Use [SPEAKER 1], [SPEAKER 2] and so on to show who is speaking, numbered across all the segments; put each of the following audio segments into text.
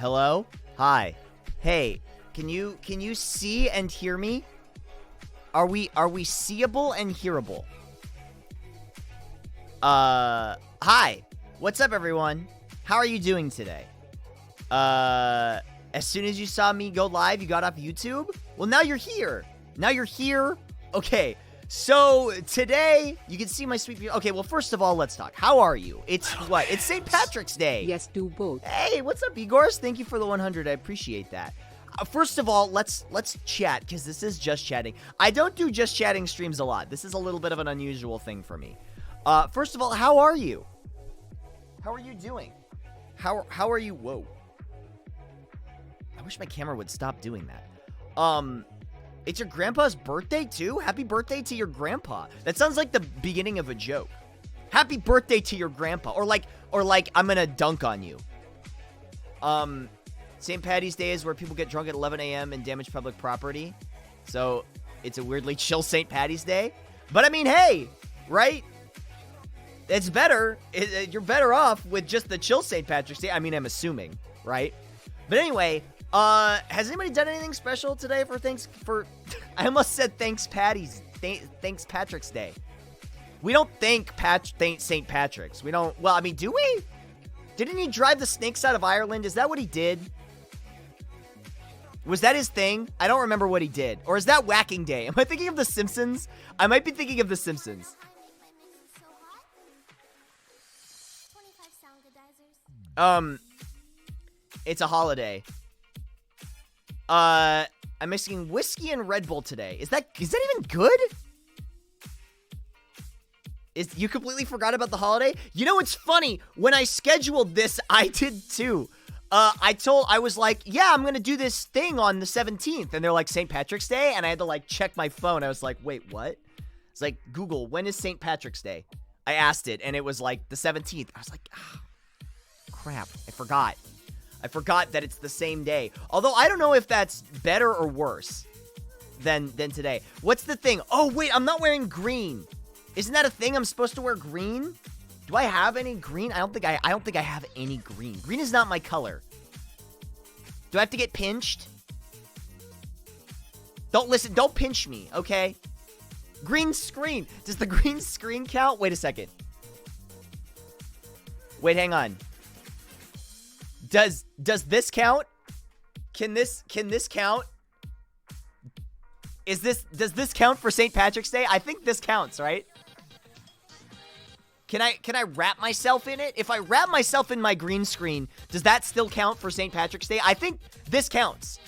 [SPEAKER 1] Hello? Hi. Hey, can you see and hear me? Are we seeable and hearable? Hi. What's up, everyone? How are you doing today? As soon as you saw me go live, you got off YouTube? Well, now you're here. Okay. So, today, you can see my sweet view. Okay, well, first of all, let's talk. How are you? It's what? It's St. Patrick's Day.
[SPEAKER 2] Yes, do both.
[SPEAKER 1] Hey, what's up, Igor? Thank you for the 100. I appreciate that. First of all, let's chat, because this is just chatting. I don't do just chatting streams a lot. This is a little bit of an unusual thing for me. First of all, how are you? How are you doing? How are you? Whoa. I wish my camera would stop doing that. It's your grandpa's birthday too? Happy birthday to your grandpa. That sounds like the beginning of a joke. Happy birthday to your grandpa. Or like I'm gonna dunk on you. St. Paddy's Day is where people get drunk at 11 a.m. and damage public property. So it's a weirdly chill St. Paddy's Day. But I mean, hey, right? It's better. You're better off with just the chill St. Patrick's Day. I mean, I'm assuming, right? But anyway, has anybody done anything special today I almost said thanks Patrick's Day. We don't thank St. Patrick's. We don't, well, I mean, do we? Didn't he drive the snakes out of Ireland? Is that what he did? Was that his thing? I don't remember what he did. Or is that Whacking Day? Am I thinking of The Simpsons? I might be thinking of The Simpsons. It's a holiday. I'm mixing whiskey and Red Bull today. Is that even good? You completely forgot about the holiday? You know, it's funny. When I scheduled this, I did too. I was like, yeah, I'm gonna do this thing on the 17th. And they're like, St. Patrick's Day? And I had to like check my phone. I was like, wait, what? It's like, Google, when is St. Patrick's Day? I asked it, and it was like the 17th. I was like, crap, I forgot. I forgot that it's the same day. Although I don't know if that's better or worse than today. What's the thing? Oh, wait, I'm not wearing green. Isn't that a thing? I'm supposed to wear green? Do I have any green? I don't think I have any green. Green is not my color. Do I have to get pinched? Don't pinch me, okay? Green screen. Does the green screen count? Wait a second. Wait, hang on. Does this count? Can this count? Does this count for St. Patrick's Day? I think this counts, right? Can I wrap myself in it? If I wrap myself in my green screen, does that still count for St. Patrick's Day? I think this counts.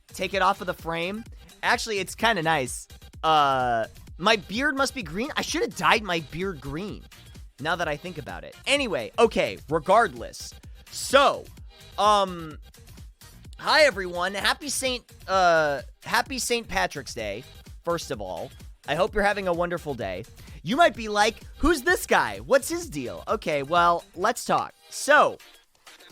[SPEAKER 1] Take it off of the frame. Actually, it's kind of nice. My beard must be green. I should have dyed my beard green. Now that I think about it. Anyway, okay, regardless. So, hi everyone. Happy St. Patrick's Day, first of all. I hope you're having a wonderful day. You might be like, who's this guy? What's his deal? Okay, well, let's talk. So,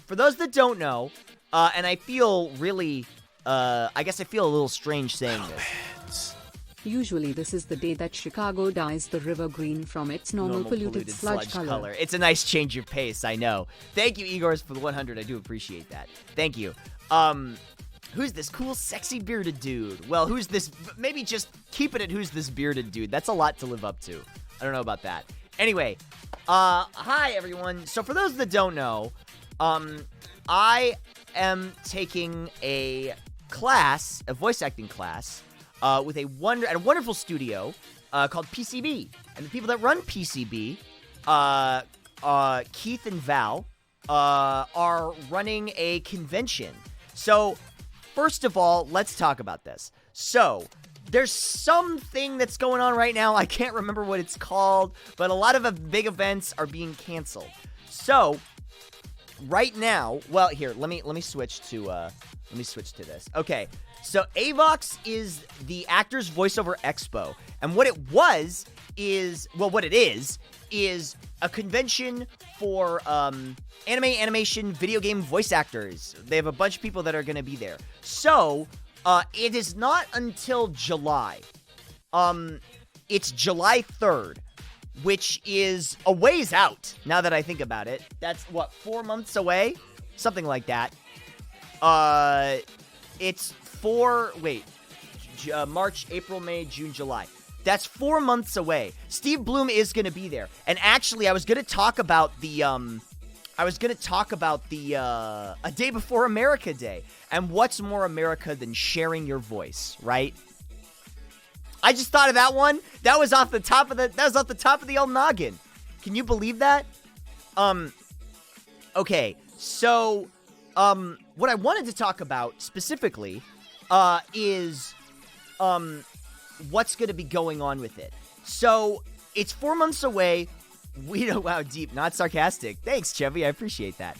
[SPEAKER 1] for those that don't know, and I feel really, I guess I feel a little strange saying this.
[SPEAKER 2] Usually this is the day that Chicago dyes the river green from its normal polluted sludge color.
[SPEAKER 1] It's a nice change of pace, I know. Thank you, Igors, for the 100. I do appreciate that. Thank you. Who's this cool, sexy, bearded dude? Well, who's this? Maybe just keep it at who's this bearded dude. That's a lot to live up to. I don't know about that. Anyway, hi, everyone. So for those that don't know, I am taking a class, a voice acting class, with at a wonderful studio called PCB. And the people that run PCB, Keith and Val, are running a convention. So, first of all, let's talk about this. So, there's something that's going on right now. I can't remember what it's called, but a lot of big events are being canceled. So, right now, well, here, let me switch to this. Okay. So Avox is the Actors Voiceover Expo, and what it is a convention for animation, video game voice actors. They have a bunch of people that are going to be there. So it is not until July. It's July 3rd, which is a ways out. Now that I think about it, that's 4 months away. something like that. It's March, April, May, June, July. That's 4 months away. Steve Bloom is going to be there. And actually, I was going to talk about the A Day Before America Day. And what's more America than sharing your voice, right? I just thought of that one. That was off the top of the old noggin. Can you believe that? Okay. So, what I wanted to talk about specifically, is, what's going to be going on with it. So, it's 4 months away. We know how deep, not sarcastic. Thanks, Chevy. I appreciate that.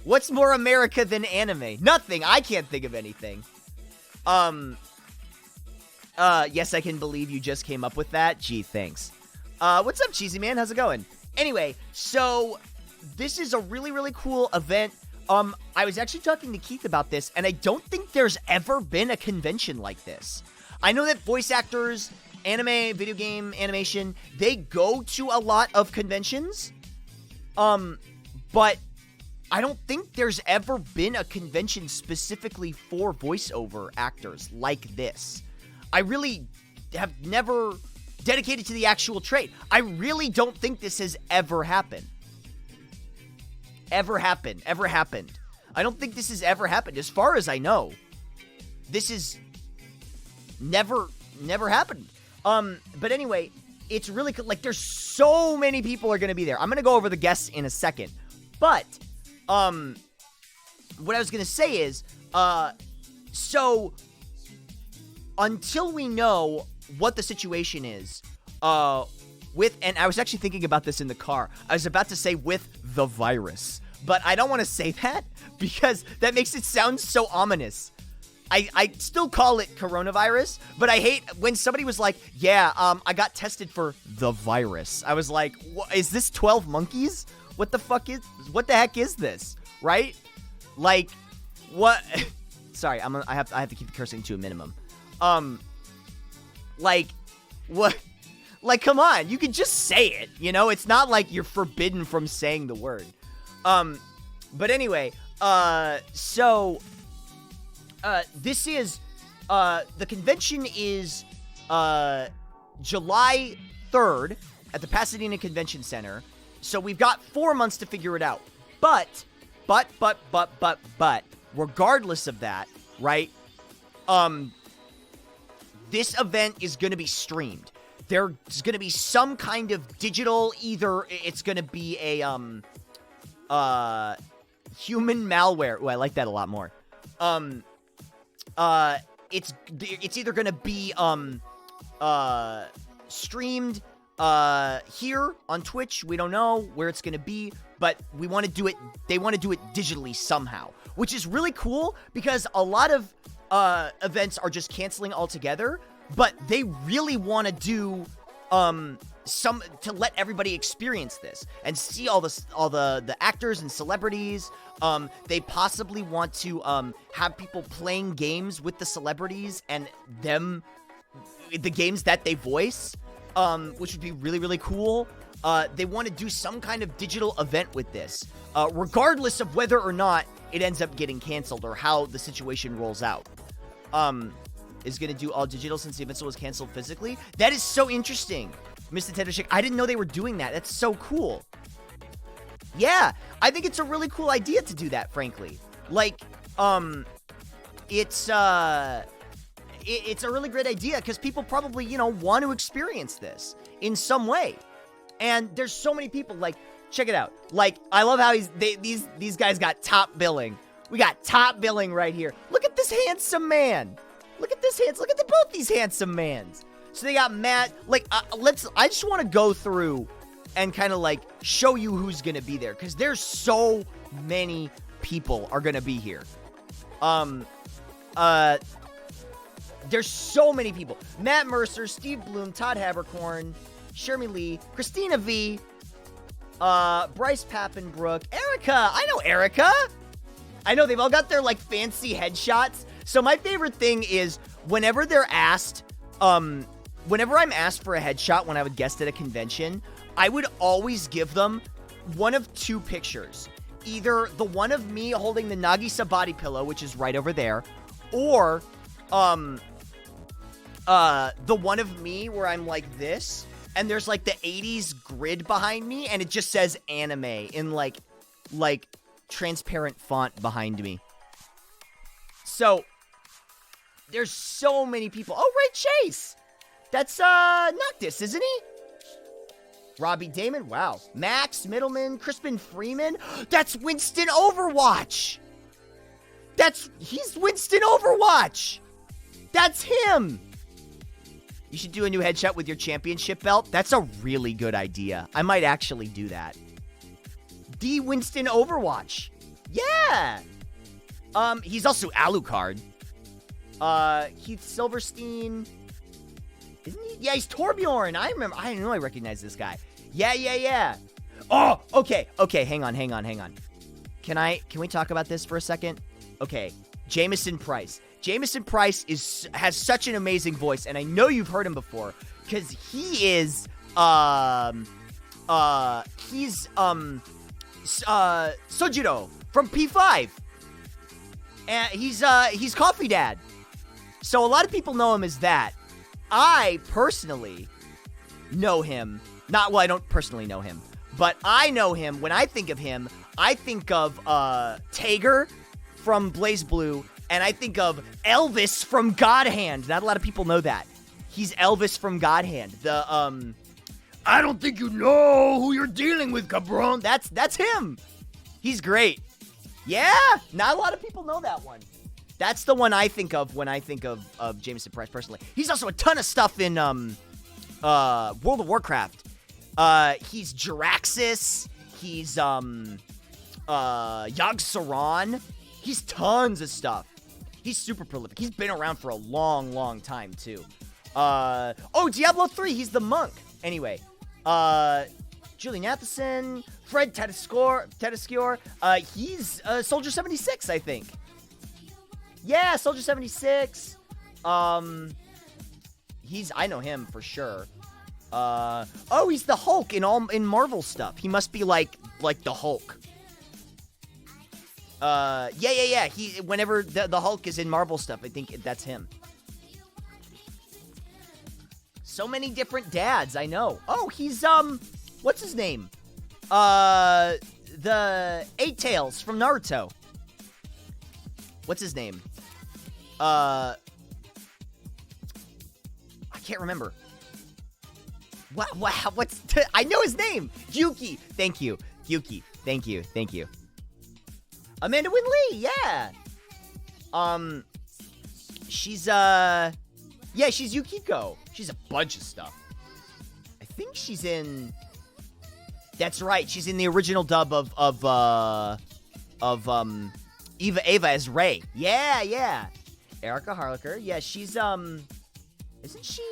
[SPEAKER 1] What's more America than anime? Nothing. I can't think of anything. Yes, I can believe you just came up with that. Gee, thanks. What's up, Cheesy Man? How's it going? Anyway, so this is a really, really cool event. I was actually talking to Keith about this, and I don't think there's ever been a convention like this. I know that voice actors, anime, video game, animation, they go to a lot of conventions. But I don't think there's ever been a convention specifically for voiceover actors like this. I really have never dedicated to the actual trade. I really don't think this has ever happened. Ever happened. I don't think this has ever happened. As far as I know, this is never happened. But anyway, it's really like there's so many people are going to be there. I'm going to go over the guests in a second. But what I was going to say is so until we know what the situation is and I was actually thinking about this in the car. I was about to say with the virus, but I don't want to say that because that makes it sound so ominous. I still call it coronavirus, but I hate when somebody was like, yeah, I got tested for the virus. I was like, is this 12 monkeys? What the heck is this? Right? Like, what? Sorry, I have to keep the cursing to a minimum. Like, what? Like, come on, you can just say it, you know? It's not like you're forbidden from saying the word. But anyway, this is, the convention is, July 3rd at the Pasadena Convention Center. So we've got 4 months to figure it out. But, regardless of that, right? This event is going to be streamed. There's going to be some kind of digital, either it's going to be a, human malware. Oh, I like that a lot more. It's either going to be, streamed, here on Twitch. We don't know where it's going to be, but they want to do it digitally somehow, which is really cool because a lot of, events are just canceling altogether, but they really want to do, to let everybody experience this and see all the actors and celebrities. They possibly want to, have people playing games with the celebrities and the games that they voice, which would be really, really cool. They want to do some kind of digital event with this, regardless of whether or not it ends up getting canceled or how the situation rolls out. Is going to do all digital since the event was canceled physically. That is so interesting, Mr. Tetrishick. I didn't know they were doing that. That's so cool. Yeah, I think it's a really cool idea to do that, frankly. Like, it's a really great idea because people probably, want to experience this in some way. And there's so many people, like, check it out. Like, I love how these guys got top billing. We got top billing right here. Look at this handsome man. Look at both these handsome mans. So they got Matt. Like, I just want to go through and kind of like show you who's gonna be there because there's so many people are gonna be here. There's so many people. Matt Mercer, Steve Bloom, Todd Habercorn, Shermy Lee, Christina V, Bryce Pappenbrook, Erica. I know Erica. I know they've all got their like fancy headshots. So my favorite thing is whenever they're asked, whenever I'm asked for a headshot when I would guest at a convention, I would always give them one of two pictures. either the one of me holding the Nagisa body pillow, which is right over there, or the one of me where I'm like this, and there's like the 80s grid behind me, and it just says anime in like transparent font behind me. So there's so many people. Oh, right, Chase. That's Noctis, isn't he? Robbie Damon, wow. Max Middleman, Crispin Freeman. That's Winston Overwatch. He's Winston Overwatch. That's him. You should do a new headshot with your championship belt. That's a really good idea. I might actually do that. D. Winston Overwatch. Yeah. He's also Alucard. Heath Silverstein. Isn't he? Yeah, he's Torbjorn. I know I recognize this guy. Yeah. Oh, okay, hang on. Can we talk about this for a second? Okay, Jameson Price. Jameson Price has such an amazing voice, and I know you've heard him before, because he is, Sojiro from P5. And he's Coffee Dad. So a lot of people know him as that. I personally know him. I don't personally know him, but I know him. When I think of him, I think of Tager from Blaze Blue, and I think of Elvis from God Hand. Not a lot of people know that. He's Elvis from God Hand. I don't think you know who you're dealing with, cabron. That's him. He's great. Yeah, not a lot of people know that one. That's the one I think of when I think of Jameson Price personally. He's also a ton of stuff in World of Warcraft. He's Jiraxis. He's Yogg Saron. He's tons of stuff. He's super prolific. He's been around for a long, long time too. Diablo 3. He's the monk. Anyway, Julian Atheson, Fred Tedescore. He's Soldier 76, I think. Yeah, Soldier 76. I know him for sure. He's the Hulk in Marvel stuff. He must be like the Hulk. Yeah. Whenever the Hulk is in Marvel stuff, I think that's him. So many different dads, I know. Oh, he's what's his name? The Eight Tails from Naruto. What's his name? I can't remember. Wow, I know his name. Yuki. Thank you. Yuki. Thank you. Amanda Wynn Lee, yeah. She's she's Yukiko. She's a bunch of stuff. I think she's in. That's right. She's in the original dub of Ava as Rey. Yeah. Erica Harlacher. Yeah, she's isn't she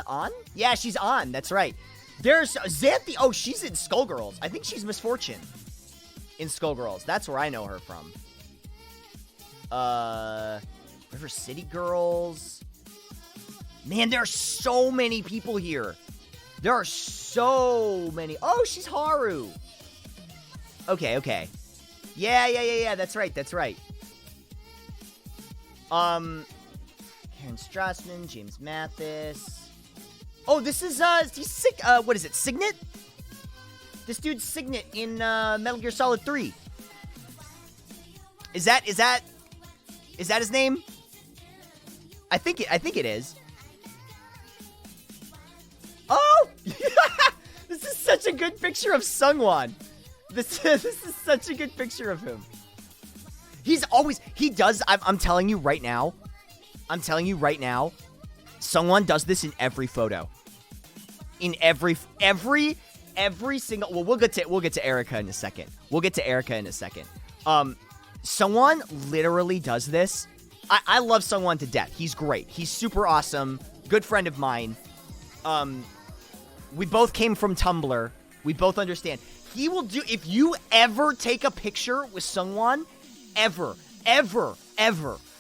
[SPEAKER 1] on? Yeah, she's on. That's right. There's Xanthi. Oh, she's in Skullgirls. I think she's Miss Fortune in Skullgirls. That's where I know her from. River City Girls. Man, there are so many people here. There are so many. Oh, she's Haru. Okay. Yeah. That's right. Karen Strassman, James Mathis. Oh, this is he's sick. What is it? Signet? This dude's Signet in Metal Gear Solid 3. Is that his name? I think it is. Oh! This is such a good picture of Sungwon. This is such a good picture of him. I'm telling you right now, Sungwon does this in every photo. In every single, well, we'll get to Erica in a second. Sungwon literally does this. I love Sungwon to death. He's great. He's super awesome. Good friend of mine. We both came from Tumblr. We both understand. He will do, if you ever take a picture with Sungwon, ever,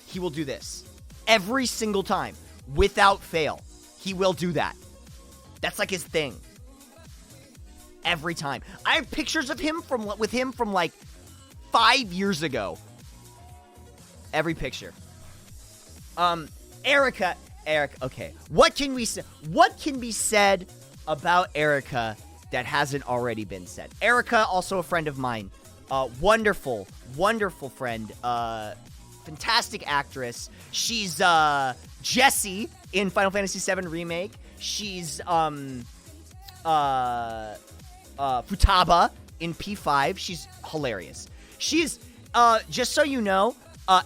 [SPEAKER 1] he will do this. Every single time. Without fail. He will do that. That's like his thing. Every time. I have pictures of him from like 5 years ago. Every picture. Erica, okay. What can we say? What can be said about Erica that hasn't already been said? Erica, also a friend of mine. Wonderful, wonderful friend. Fantastic actress. She's Jessie in Final Fantasy VII Remake. She's Futaba in P5. She's hilarious. She's just so you know,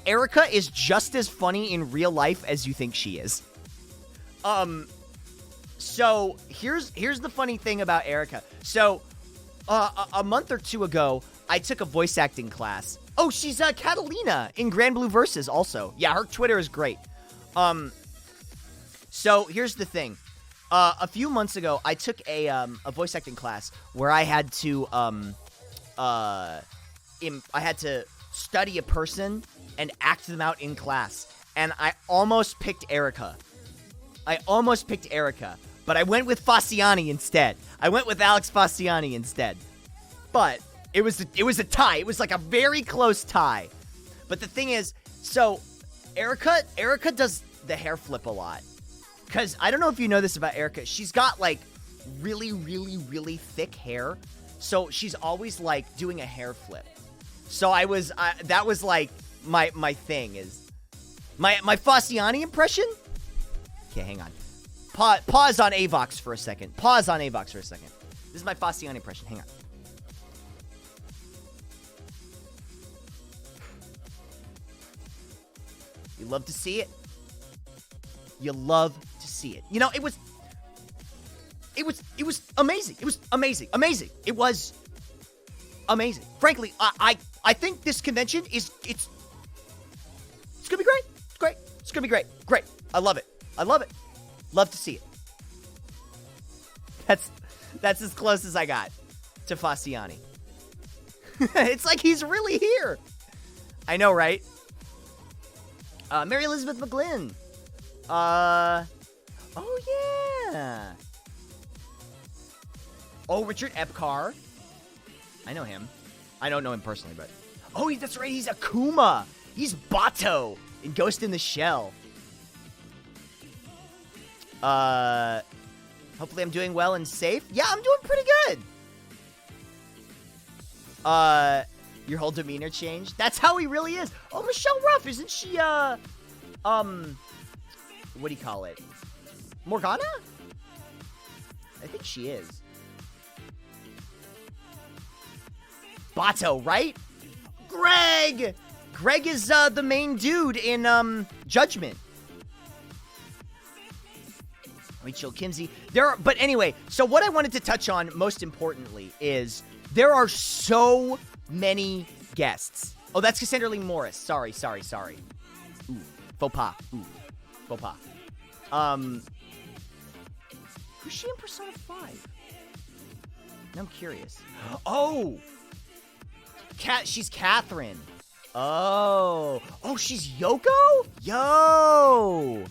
[SPEAKER 1] Erica is just as funny in real life as you think she is. So here's the funny thing about Erica. So a month or two ago, I took a voice acting class. Oh, she's Catalina in Grand Blue Versus also. Yeah, her Twitter is great. So here's the thing. A few months ago, I took a voice acting class where I had to study a person and act them out in class, and I almost picked Erica. But I went with Fasciani instead. I went with Alex Fasciani instead. But it was a tie. It was like a very close tie. But the thing is, so Erica does the hair flip a lot. Because I don't know if you know this about Erica. She's got like really, really, really thick hair. So she's always like doing a hair flip. So that was like my thing is my Fasciani impression. Okay, hang on. Pause on Avox for a second. This is my Fasciani impression. Hang on. You love to see it. You love to see it. You know, it was amazing. It was amazing. It was amazing. Frankly, I think this convention it's gonna be great. It's great. It's gonna be great. Great. I love it. Love to see it. That's as close as I got to Fasciani. It's like he's really here. I know, right? Mary Elizabeth McGlynn. Oh yeah. Oh, Richard Epcar. I know him. I don't know him personally, but that's right. He's Akuma. He's Bato in Ghost in the Shell. Hopefully I'm doing well and safe. Yeah, I'm doing pretty good. Your whole demeanor changed. That's how he really is. Oh, Michelle Ruff, isn't she, what do you call it? Morgana? I think she is. Bato, right? Greg! Greg is, the main dude in, Judgment. Rachel Kinsey. But anyway, so what I wanted to touch on most importantly is there are so many guests. Oh, that's Cassandra Lee Morris. Sorry. Ooh, faux pas. Who's she in Persona 5? Now I'm curious. Oh! She's Catherine. Oh, she's Yoko? Yo!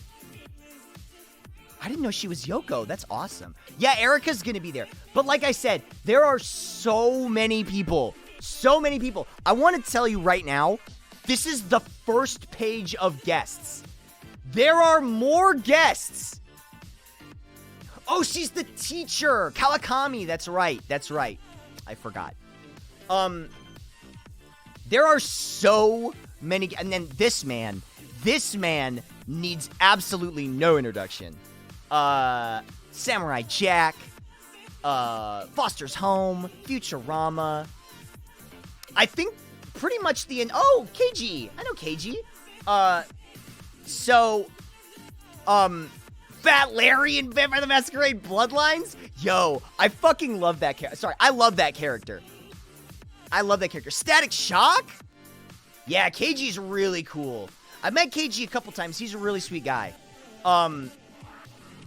[SPEAKER 1] I didn't know she was Yoko. That's awesome. Yeah, Erica's gonna be there. But like I said, there are so many people. I want to tell you right now, this is the first page of guests. There are more guests. Oh, she's the teacher. Kawakami. That's right. I forgot. There are so many. And then this man needs absolutely no introduction. Samurai Jack, Foster's Home, Futurama. I think pretty much KG. I know KG. Fat Larry in Vampire the Masquerade Bloodlines. Yo, I fucking love that character. Sorry, I love that character. Static Shock? Yeah, KG's really cool. I've met KG a couple times. He's a really sweet guy.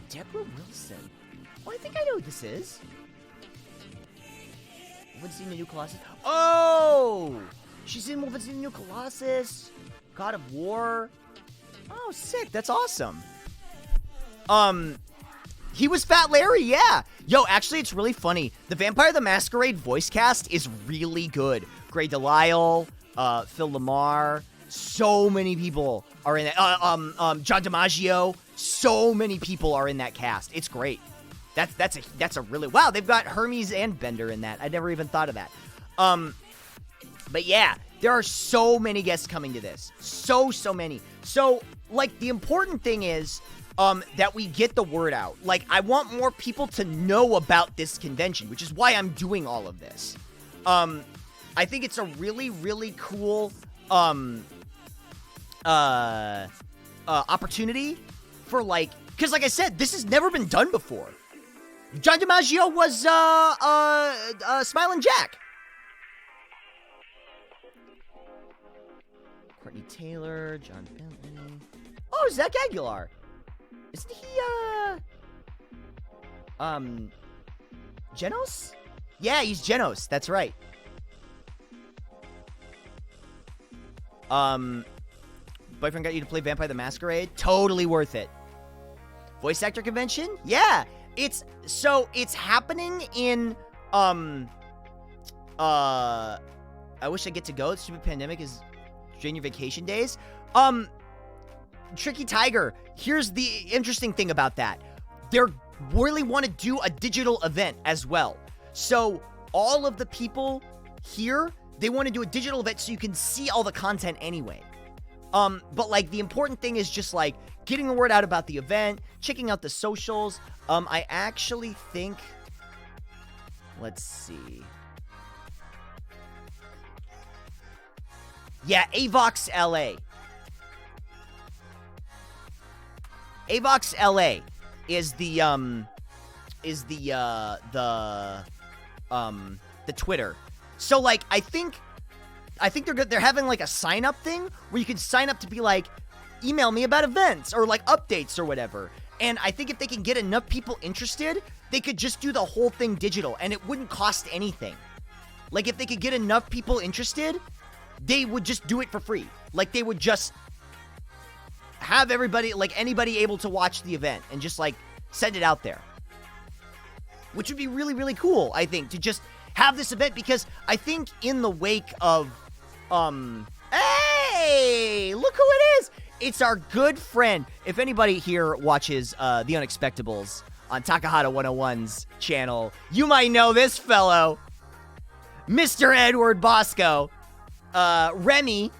[SPEAKER 1] Deborah Wilson. Oh, I think I know who this is. What's in the New Colossus? Oh! She's in What's in the New Colossus. God of War. Oh, sick. That's awesome. He was Fat Larry, yeah. Yo, actually, it's really funny. The Vampire the Masquerade voice cast is really good. Grey Delisle, Phil Lamar. So many people are in that. John DiMaggio. So many people are in that cast. It's great. That's a really wow. They've got Hermes and Bender in that. I never even thought of that. But yeah, there are so many guests coming to this. So many. So like the important thing is that we get the word out. Like I want more people to know about this convention, which is why I'm doing all of this. I think it's a really, really cool opportunity for like, because like I said, this has never been done before. John DiMaggio was Smiling Jack. Courtney Taylor, John Bentley. Oh, Zach Aguilar. Isn't he Genos? Yeah, he's Genos. That's right. Boyfriend got you to play Vampire the Masquerade? Totally worth it. Voice actor convention? Yeah. It's happening in I wish I get to go. The stupid pandemic is draining your vacation days. Tricky Tiger. Here's the interesting thing about that. They're really want to do a digital event as well. So all of the people here, they want to do a digital event so you can see all the content anyway. But like the important thing is just like getting the word out about the event, checking out the socials. I actually think, let's see. Yeah, Avox LA. Avox LA is the Twitter. So like I think they're having like a sign up thing where you can sign up to be like, email me about events or like updates or whatever. And I think if they can get enough people interested, they could just do the whole thing digital and it wouldn't cost anything. Like if they could get enough people interested, they would just do it for free. Like they would just have everybody, like anybody able to watch the event and just like send it out there. Which would be really, really cool, I think, to just have this event because I think in the wake of, hey, look who it is. It's our good friend. If anybody here watches The Unexpectables on Takahata 101's channel, you might know this fellow, Mr. Edward Bosco. Remy,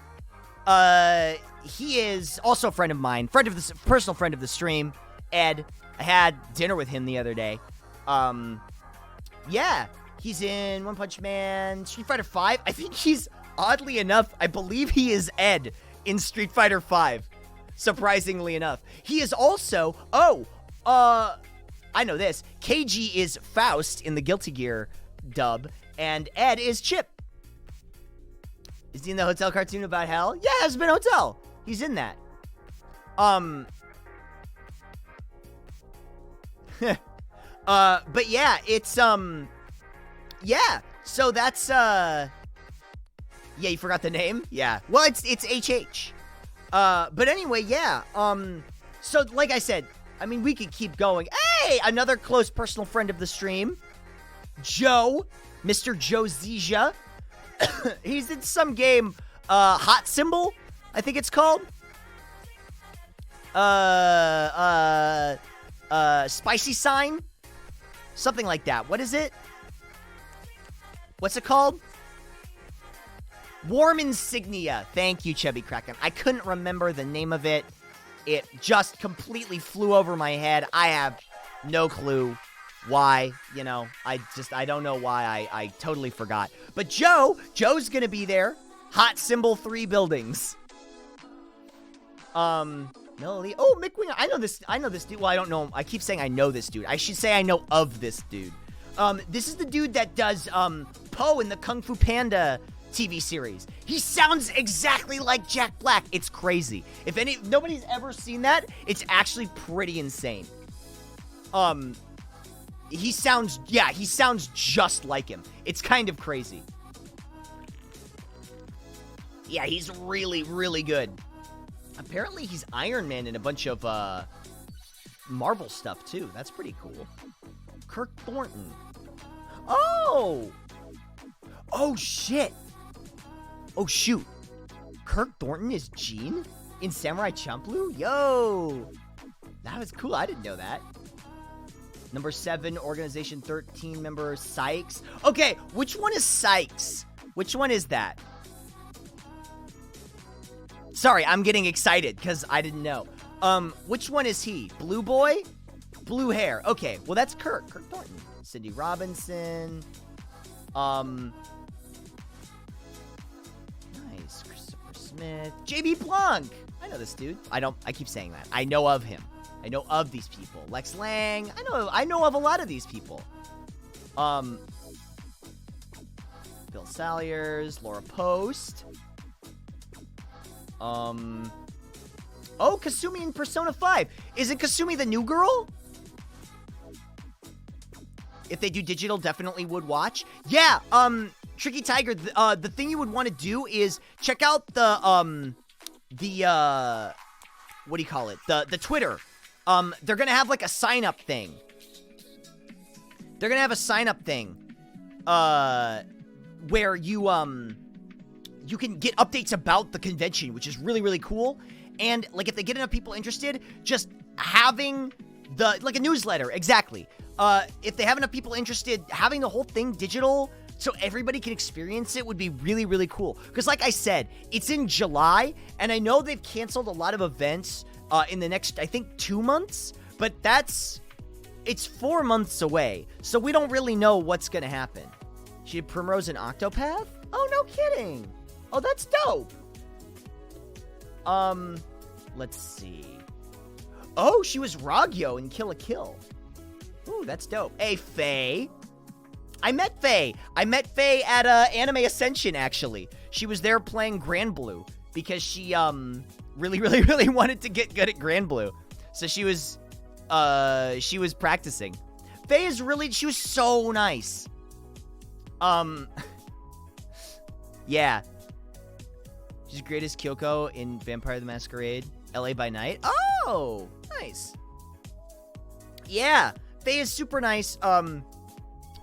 [SPEAKER 1] he is also a friend of mine, personal friend of the stream. Ed, I had dinner with him the other day. Yeah, he's in One Punch Man, Street Fighter 5. I think he's, oddly enough, I believe he is Ed in Street Fighter 5. Surprisingly enough. He is also, I know this. KG is Faust in the Guilty Gear dub, and Ed is Chip. Is he in the hotel cartoon about hell? Yeah, it's been Hotel. He's in that. But yeah, it's, yeah. So that's, yeah, you forgot the name? Yeah. Well, it's HH. But anyway, yeah. So like I said, I mean, we could keep going. Hey, another close personal friend of the stream, Joe, Mr. Joe Zizia. He's in some game, Hot Symbol, I think it's called. Spicy Sign, something like that. What is it? What's it called? Warm Insignia. Thank you, Chubby Kraken. I couldn't remember the name of it. It just completely flew over my head. I have no clue why, you know. I don't know why. I totally forgot. But Joe's gonna be there. Hot Symbol 3 buildings. Melody. Oh, Mick Winger. I know this dude. Well, I don't know him. I keep saying I know this dude. I should say I know of this dude. This is the dude that does, Poe in the Kung Fu Panda TV series. He sounds exactly like Jack Black. It's crazy. If nobody's ever seen that, it's actually pretty insane. He sounds just like him. It's kind of crazy. Yeah, he's really, really good. Apparently, he's Iron Man in a bunch of, Marvel stuff, too. That's pretty cool. Kirk Thornton. Oh! Oh, shit! Oh, shoot. Kirk Thornton is Gene in Samurai Champloo? Yo! That was cool. I didn't know that. Number 7, Organization 13 member Sykes. Okay, which one is Sykes? Which one is that? Sorry, I'm getting excited because I didn't know. Which one is he? Blue boy? Blue hair. Okay, well, that's Kirk. Kirk Thornton. Cindy Robinson. Nice. Christopher Smith. JB Blanc. I know this dude. I keep saying that. I know of him. I know of these people. Lex Lang. I know of a lot of these people. Bill Salyers. Laura Post. Oh, Kasumi in Persona 5. Isn't Kasumi the new girl? If they do digital, definitely would watch. Yeah, Tricky Tiger, the thing you would want to do is check out the what do you call it? The Twitter. They're gonna have like a sign-up thing. They're gonna have a sign-up thing, where you can get updates about the convention, which is really, really cool. And, like, if they get enough people interested, just having like a newsletter, exactly. If they have enough people interested, having the whole thing digital so everybody can experience it would be really, really cool. Because, like I said, it's in July, and I know they've canceled a lot of events in the next, I think, 2 months, but it's 4 months away, so we don't really know what's gonna happen. She did Primrose and Octopath? Oh, no kidding. Oh, that's dope. Let's see. Oh, she was Ragyo in Kill la Kill. Ooh, that's dope. Hey, Faye. I met Faye. At Anime Ascension, actually. She was there playing Grand Blue because she, really, really, really wanted to get good at Grand Blue. So she was practicing. Faye she was so nice. Yeah. She's great as Kyoko in Vampire the Masquerade, LA by Night. Oh, nice. Yeah, Faye is super nice.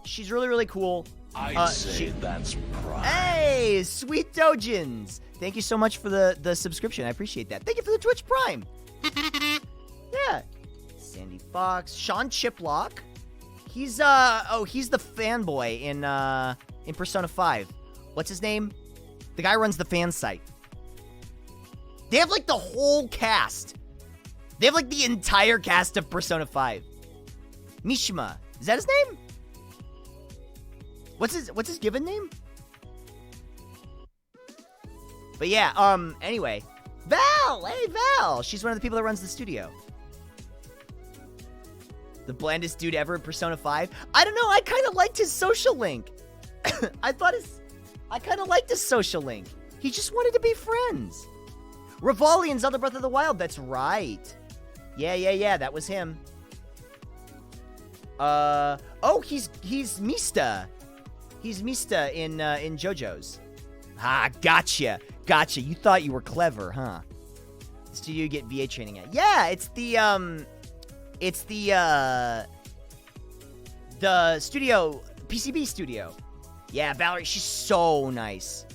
[SPEAKER 1] She's really, really cool.
[SPEAKER 3] I'd say that's pride.
[SPEAKER 1] Hey, Sweet Dojins. Thank you so much for the subscription. I appreciate that. Thank you for the Twitch Prime. Yeah. Sandy Fox. Sean Chiplock. He's the fanboy in Persona 5. What's his name? The guy runs the fan site. They have, like, the whole cast. They have, like, the entire cast of Persona 5. Mishima. Is that his name? What's his given name? But yeah, anyway. Val! Hey, Val! She's one of the people that runs the studio. The blandest dude ever in Persona 5? I don't know, I kind of liked his social link. I kind of liked his social link. He just wanted to be friends. Rivali in Zelda Breath of the Wild, that's right. Yeah, that was him. Oh, he's Mista. He's Mista in JoJo's. Ah, gotcha. You thought you were clever, huh? The studio you get VA training at. Yeah, it's the studio, PCB studio. Yeah, Valerie, she's so nice.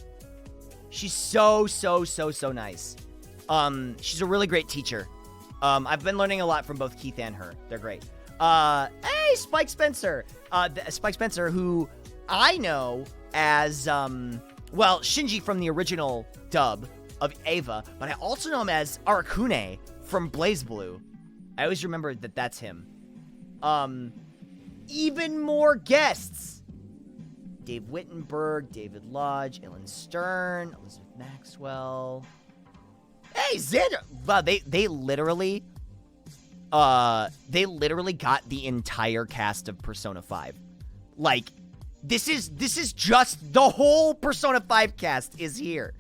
[SPEAKER 1] She's so nice. She's a really great teacher. I've been learning a lot from both Keith and her. They're great. Hey, Spike Spencer. Spike Spencer, who I know as, Shinji from the original dub of Ava, but I also know him as Arakune from BlazBlue. I always remember that that's him. Even more guests. Dave Wittenberg, David Lodge, Ellen Stern, Elizabeth Maxwell. Hey, Xander! Wow, they literally got the entire cast of Persona 5. Like, this is just the whole Persona 5 cast is here.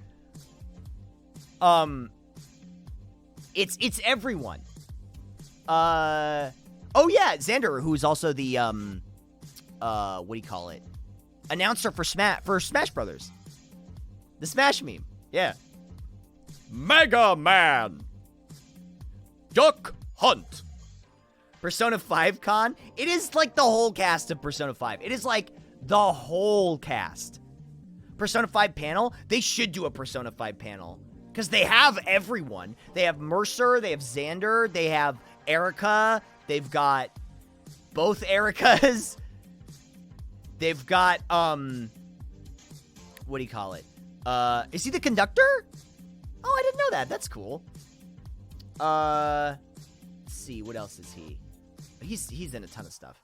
[SPEAKER 1] It's everyone. Oh yeah, Xander, who's also the what do you call it? Announcer for Smash Brothers. The Smash meme. Yeah. Mega Man. Duck Hunt. Persona 5 Con. It is like the whole cast of Persona 5. It is like the whole cast. Persona 5 panel. They should do a Persona 5 panel. Because they have everyone. They have Mercer, they have Xander, they have Erica, they've got both Ericas. They've got, what do you call it? Is he the conductor? Oh, I didn't know that. That's cool. Let's see, what else is he? He's in a ton of stuff.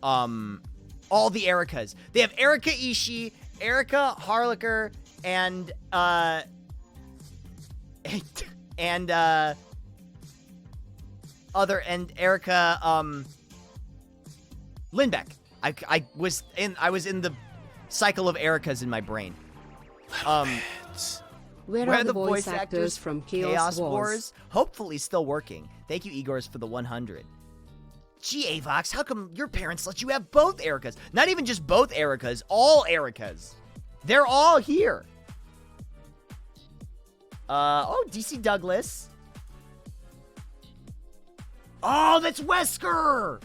[SPEAKER 1] All the Ericas. They have Erika Ishii, Erika Harlicker, and Erika Lindbeck. I was in the cycle of Ericas in my brain.
[SPEAKER 2] Where are the voice actors from Chaos Wars?
[SPEAKER 1] Hopefully still working. Thank you, Igors, for the 100. Gee, Avox, how come your parents let you have both Ericas? Not even just both Ericas, all Ericas. They're all here. DC Douglas. Oh, that's Wesker!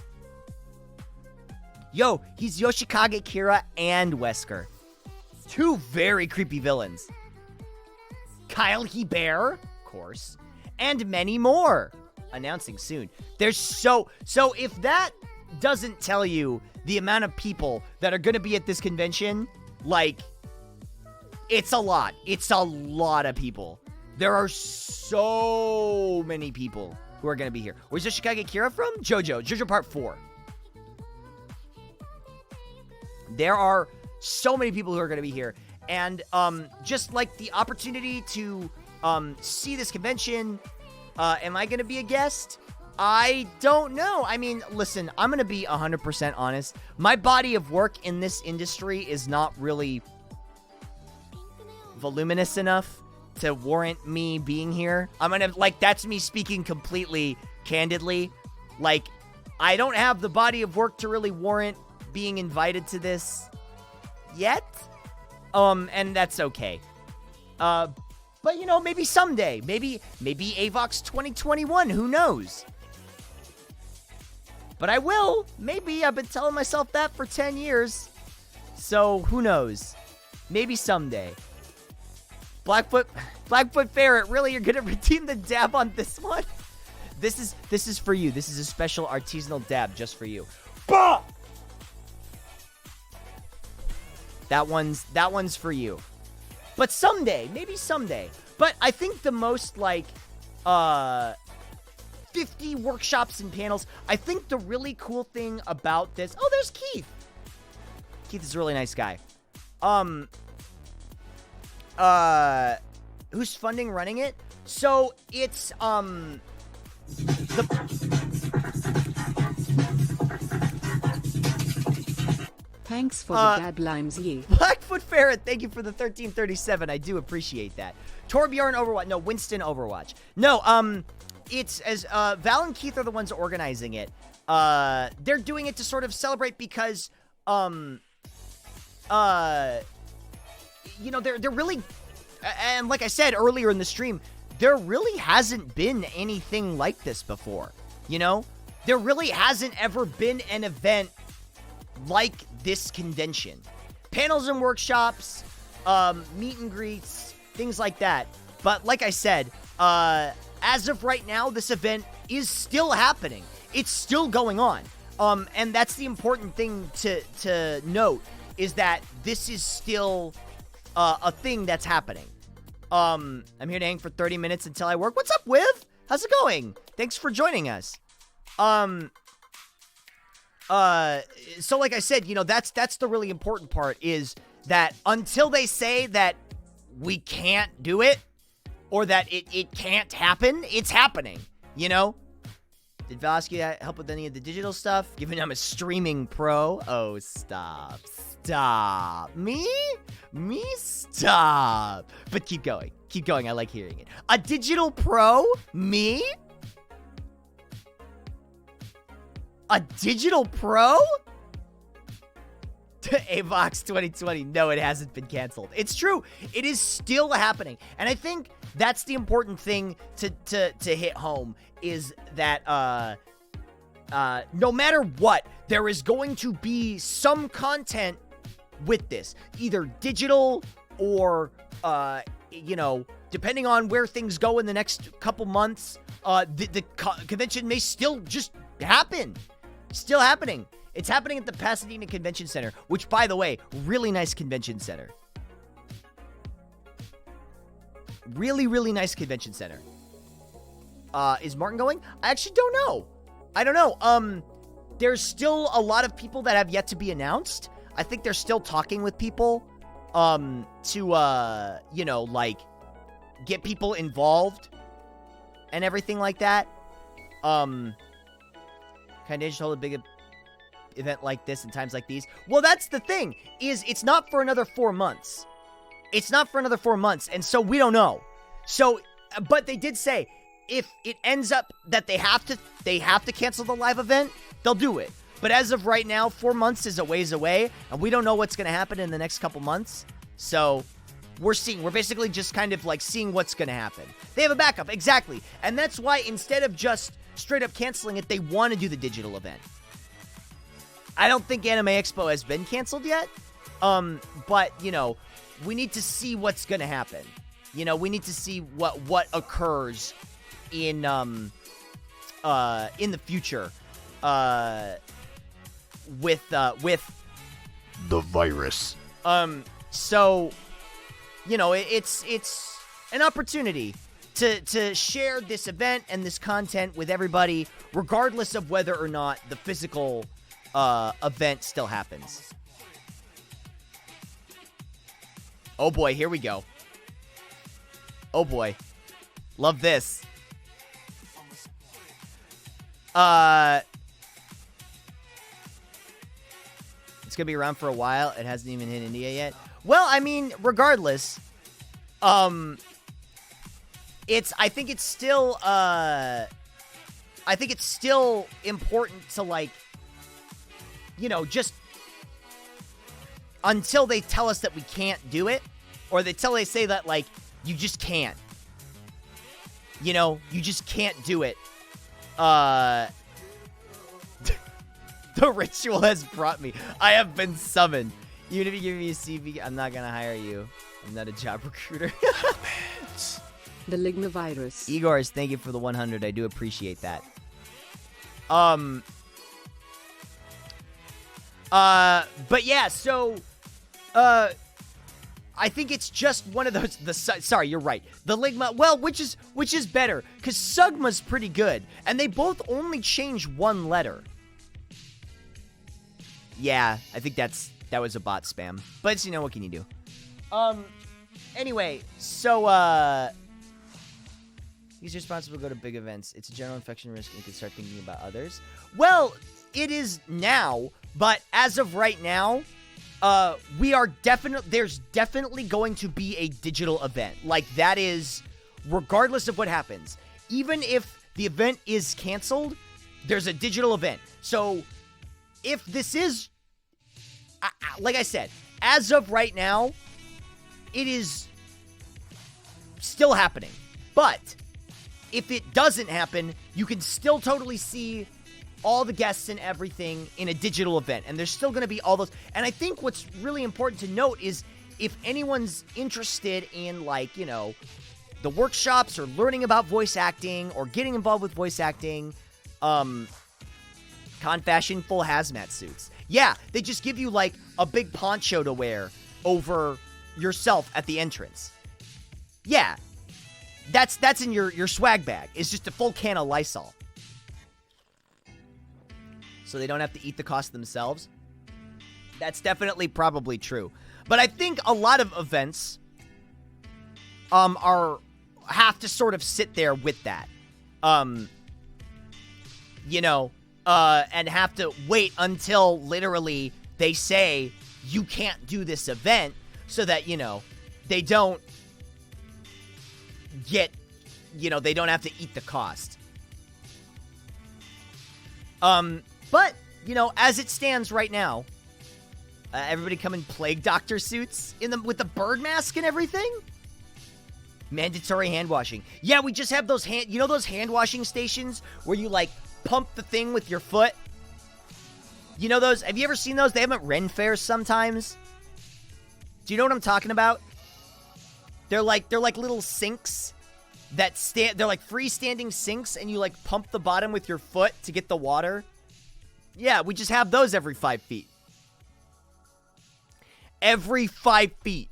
[SPEAKER 1] Yo, he's Yoshikage Kira and Wesker. Two very creepy villains. Kyle Hebert, of course, and many more. Announcing soon. There's so if that doesn't tell you the amount of people that are going to be at this convention, like, it's a lot. It's a lot of people. There are so many people who are going to be here. Where's Yoshikage Kira from? JoJo Part 4. There are so many people who are going to be here. And just like the opportunity to see this convention, am I going to be a guest? I don't know. I mean, listen, I'm going to be 100% honest. My body of work in this industry is not really voluminous enough to warrant me being here. I'm going to, like, that's me speaking completely candidly. Like, I don't have the body of work to really warrant being invited to this yet. And that's okay. But, you know, maybe someday. Maybe Avox 2021. Who knows? But I will. Maybe. I've been telling myself that for 10 years. So, who knows? Maybe someday. Blackfoot Ferret, really? You're gonna redeem the dab on this one? This is for you. This is a special artisanal dab just for you. Bah! That one's for you. But someday, maybe someday. But I think the most, like, 50 workshops and panels, I think the really cool thing about this... Oh, there's Keith. Keith is a really nice guy. Who's funding running it? So, it's,
[SPEAKER 2] Thanks for the dab limes, ye.
[SPEAKER 1] Blackfoot Ferret, thank you for the 1337. I do appreciate that. Torbjorn Overwatch. No, Winston Overwatch. No, it's as Val and Keith are the ones organizing it. They're doing it to sort of celebrate because you know, they're really, and like I said earlier in the stream, there really hasn't been anything like this before. You know, there really hasn't ever been an event like this convention. Panels and workshops, meet and greets, things like that. But like I said, as of right now, this event is still happening. It's still going on. And that's the important thing to note, is that this is still a thing that's happening. I'm here to hang for 30 minutes until I work. What's up, With? How's it going? Thanks for joining us. So like I said, you know, that's the really important part, is that until they say that we can't do it, or that it can't happen, it's happening, you know? Did Valsky help with any of the digital stuff? Given I'm a streaming pro? Oh, stop. Stop. Me? Stop. But keep going. Keep going. I like hearing it. A digital pro? Me? A digital pro? Avox 2020. No, it hasn't been canceled. It's true. It is still happening. And I think that's the important thing to hit home, is that no matter what, there is going to be some content with this. Either digital or, you know, depending on where things go in the next couple months, the convention may still just happen. Still happening. It's happening at the Pasadena Convention Center, which, by the way, really nice convention center. Really, really nice convention center. Is Martin going? I actually don't know. I don't know. There's still a lot of people that have yet to be announced. I think they're still talking with people, to, you know, like, get people involved and everything like that. Kind of hold a big event like this in times like these. Well, that's the thing, is it's not for another 4 months. It's not for another 4 months, and so we don't know. So, but they did say, if it ends up that they have to cancel the live event, they'll do it. But as of right now, 4 months is a ways away, and we don't know what's going to happen in the next couple months. So, we're basically just kind of like seeing what's going to happen. They have a backup, exactly. And that's why instead of just straight up canceling it, they want to do the digital event. I don't think Anime Expo has been canceled yet. But, you know, we need to see what's going to happen. You know, we need to see what occurs in the future, with
[SPEAKER 3] The virus.
[SPEAKER 1] So, you know, it's an opportunity to share this event and this content with everybody, regardless of whether or not the physical event still happens. Oh boy, here we go. Oh boy. Love this. It's gonna be around for a while. It hasn't even hit India yet. Well, I mean, regardless, I think it's still important to, like, you know, just until they tell us that we can't do it, or they say that, like, you just can't. You know, you just can't do it. The ritual has brought me. I have been summoned. Even if you give me a CV, I'm not gonna hire you. I'm not a job recruiter.
[SPEAKER 2] The Ligma virus.
[SPEAKER 1] Igor's, thank you for the 100. I do appreciate that. But yeah, so, I think it's just one of those, sorry, you're right. The Ligma, well, which is better, because Sugma's pretty good, and they both only change one letter. Yeah, I think that was a bot spam, but, you know, what can you do? Anyway, so, these responsible go to big events. It's a general infection risk, and you can start thinking about others. Well, it is now, but as of right now, there's definitely going to be a digital event. Like, that is, regardless of what happens. Even if the event is canceled, there's a digital event. So, if this is, like I said, as of right now, it is still happening. But, if it doesn't happen, you can still totally see all the guests and everything in a digital event. And there's still going to be all those. And I think what's really important to note is if anyone's interested in, like, you know, the workshops or learning about voice acting or getting involved with voice acting, Con Fashion full hazmat suits. Yeah, they just give you, like, a big poncho to wear over yourself at the entrance. Yeah, that's in your swag bag. It's just a full can of Lysol. So they don't have to eat the cost themselves. That's definitely probably true. But I think a lot of events have to sort of sit there with that. You know, and have to wait until literally they say you can't do this event so that, you know, they don't get, you know, they don't have to eat the cost. But, you know, as it stands right now, everybody come in plague doctor suits with the bird mask and everything. Mandatory hand washing. Yeah, we just have those those hand washing stations where you, like, pump the thing with your foot. You know those? Have you ever seen those? They have them at Ren fairs sometimes. Do you know what I'm talking about? They're like little sinks that they're like freestanding sinks, and you like pump the bottom with your foot to get the water. Yeah, we just have those every 5 feet. Every 5 feet.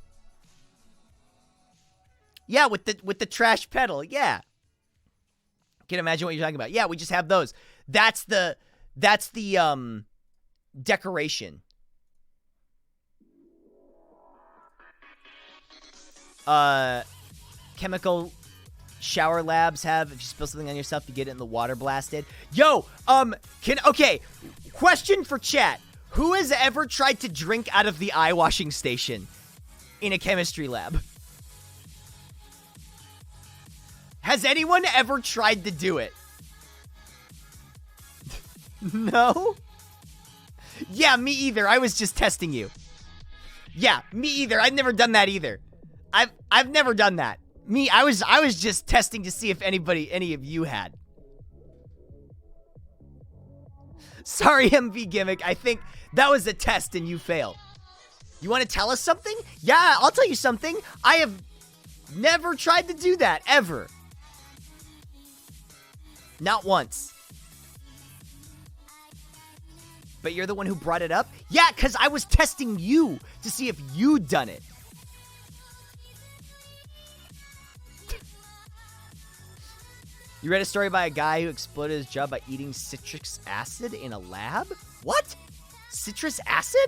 [SPEAKER 1] Yeah, with the trash pedal. Yeah. Can't imagine what you're talking about. Yeah, we just have those. That's the decoration. Chemical shower labs have, if you spill something on yourself, you get it in the water blasted. Yo, okay, question for chat. Who has ever tried to drink out of the eye washing station in a chemistry lab? Has anyone ever tried to do it? No? Yeah, me either. I was just testing you. Yeah, me either. I've never done that either. I've never done that. I was just testing to see if any of you had. Sorry, MV Gimmick. I think that was a test and you failed. You want to tell us something? Yeah, I'll tell you something. I have never tried to do that, ever. Not once. But you're the one who brought it up? Yeah, because I was testing you to see if you'd done it. You read a story by a guy who exploded his job by eating citric acid in a lab? What? Citrus acid?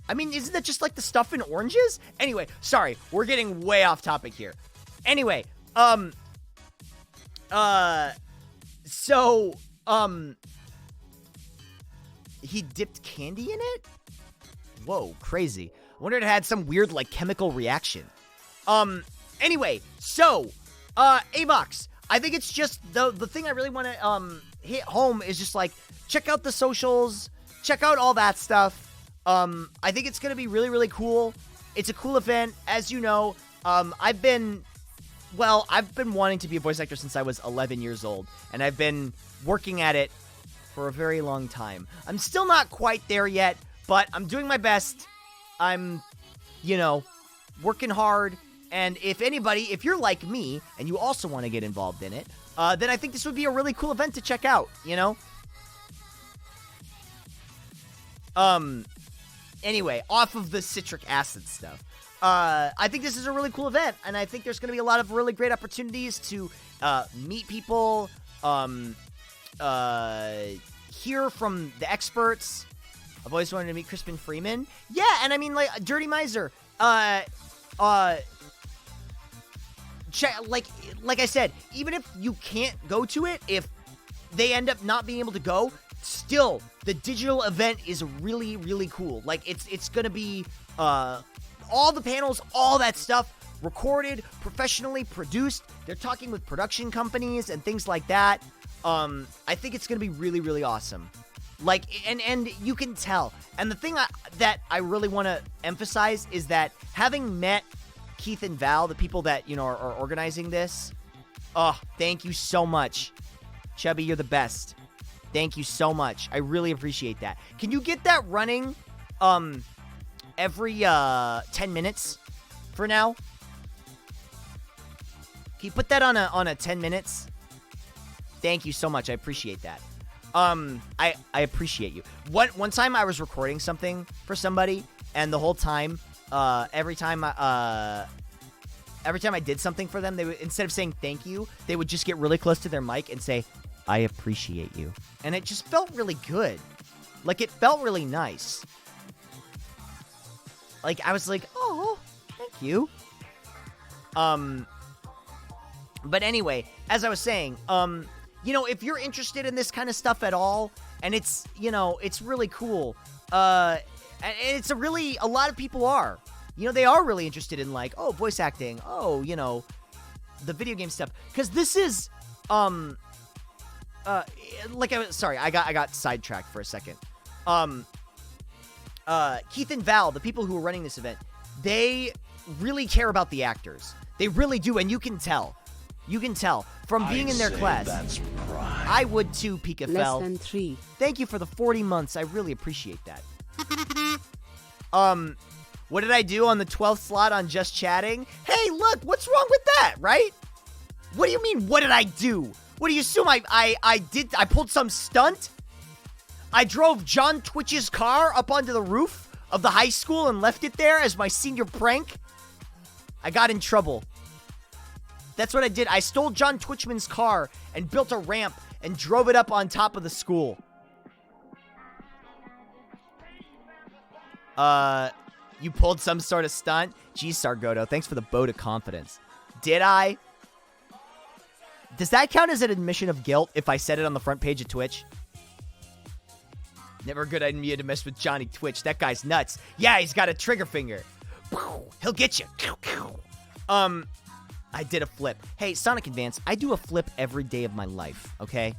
[SPEAKER 1] I mean, isn't that just like the stuff in oranges? Anyway, sorry, we're getting way off topic here. Anyway, he dipped candy in it? Whoa, crazy. I wonder if it had some weird, like, chemical reaction. Anyway, so, Avox, I think it's just, the thing I really want to, hit home is just, like, check out the socials, check out all that stuff. I think it's going to be really, really cool. It's a cool event, as you know. I've been wanting to be a voice actor since I was 11 years old, and I've been working at it for a very long time. I'm still not quite there yet, but I'm doing my best. I'm, working hard, and if you're like me, and you also want to get involved in it, then I think this would be a really cool event to check out, Anyway, off of the citric acid stuff. I think this is a really cool event, and I think there's going to be a lot of really great opportunities to meet people, hear from the experts. I've always wanted to meet Crispin Freeman. Yeah, and I mean, like, Dirty Miser. Like I said, even if you can't go to it, if they end up not being able to go, still, the digital event is really, really cool. Like, it's going to be all the panels, all that stuff, recorded, professionally produced. They're talking with production companies and things like that. I think it's going to be really, really awesome. Like, and you can tell. And the thing that I really want to emphasize is that having met Keith and Val, the people that, are organizing this, thank you so much. Chubby, you're the best. Thank you so much. I really appreciate that. Can you get that running every 10 minutes for now? Can you put that on a 10 minutes? Thank you so much. I appreciate that. I appreciate you. One time I was recording something for somebody, and the whole time, every time I did something for them, they would, instead of saying thank you, they would just get really close to their mic and say, I appreciate you. And it just felt really good. Like, it felt really nice. Like, I was like, oh, thank you. But anyway, as I was saying, if you're interested in this kind of stuff at all, and it's, it's really cool, and it's a lot of people are, they are really interested in, like, oh, voice acting, oh, the video game stuff, because this is, I got sidetracked for a second. Keith and Val, the people who are running this event, they really care about the actors. They really do, and you can tell. You can tell from being in their class.
[SPEAKER 3] That's right.
[SPEAKER 1] I would too, Pika
[SPEAKER 2] Less
[SPEAKER 1] Fel.
[SPEAKER 2] than 3.
[SPEAKER 1] Thank you for the 40 months. I really appreciate that. What did I do on the 12th slot on Just Chatting? Hey, look, what's wrong with that, right? What do you mean, what did I do? What do you assume I pulled some stunt? I drove John Twitch's car up onto the roof of the high school and left it there as my senior prank? I got in trouble. That's what I did. I stole John Twitchman's car and built a ramp and drove it up on top of the school. You pulled some sort of stunt? Geez, Sargoto, thanks for the vote of confidence. Did I? Does that count as an admission of guilt if I said it on the front page of Twitch? Never a good idea to mess with Johnny Twitch. That guy's nuts. Yeah, he's got a trigger finger. He'll get you. I did a flip. Hey, Sonic Advance, I do a flip every day of my life, okay?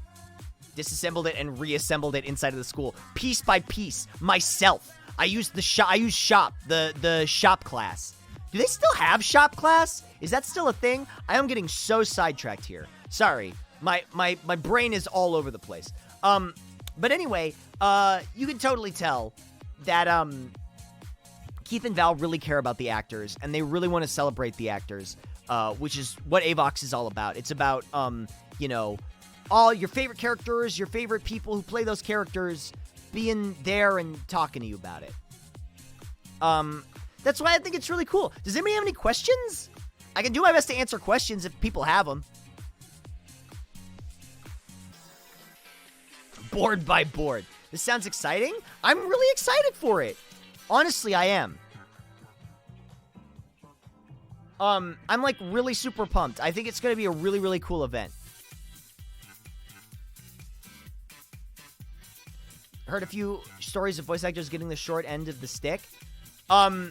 [SPEAKER 1] Disassembled it and reassembled it inside of the school, piece by piece, myself. I used the shop, the shop class. Do they still have shop class? Is that still a thing? I am getting so sidetracked here. Sorry, my brain is all over the place. But anyway, you can totally tell that Keith and Val really care about the actors, and they really want to celebrate the actors, which is what Avox is all about. It's about, you know, all your favorite characters, your favorite people who play those characters being there and talking to you about it. That's why I think it's really cool. Does anybody have any questions? I can do my best to answer questions if people have them. Board by board. This sounds exciting. I'm really excited for it. Honestly, I am. I'm like really super pumped. I think it's going to be a really, really cool event. Heard a few stories of voice actors getting the short end of the stick. How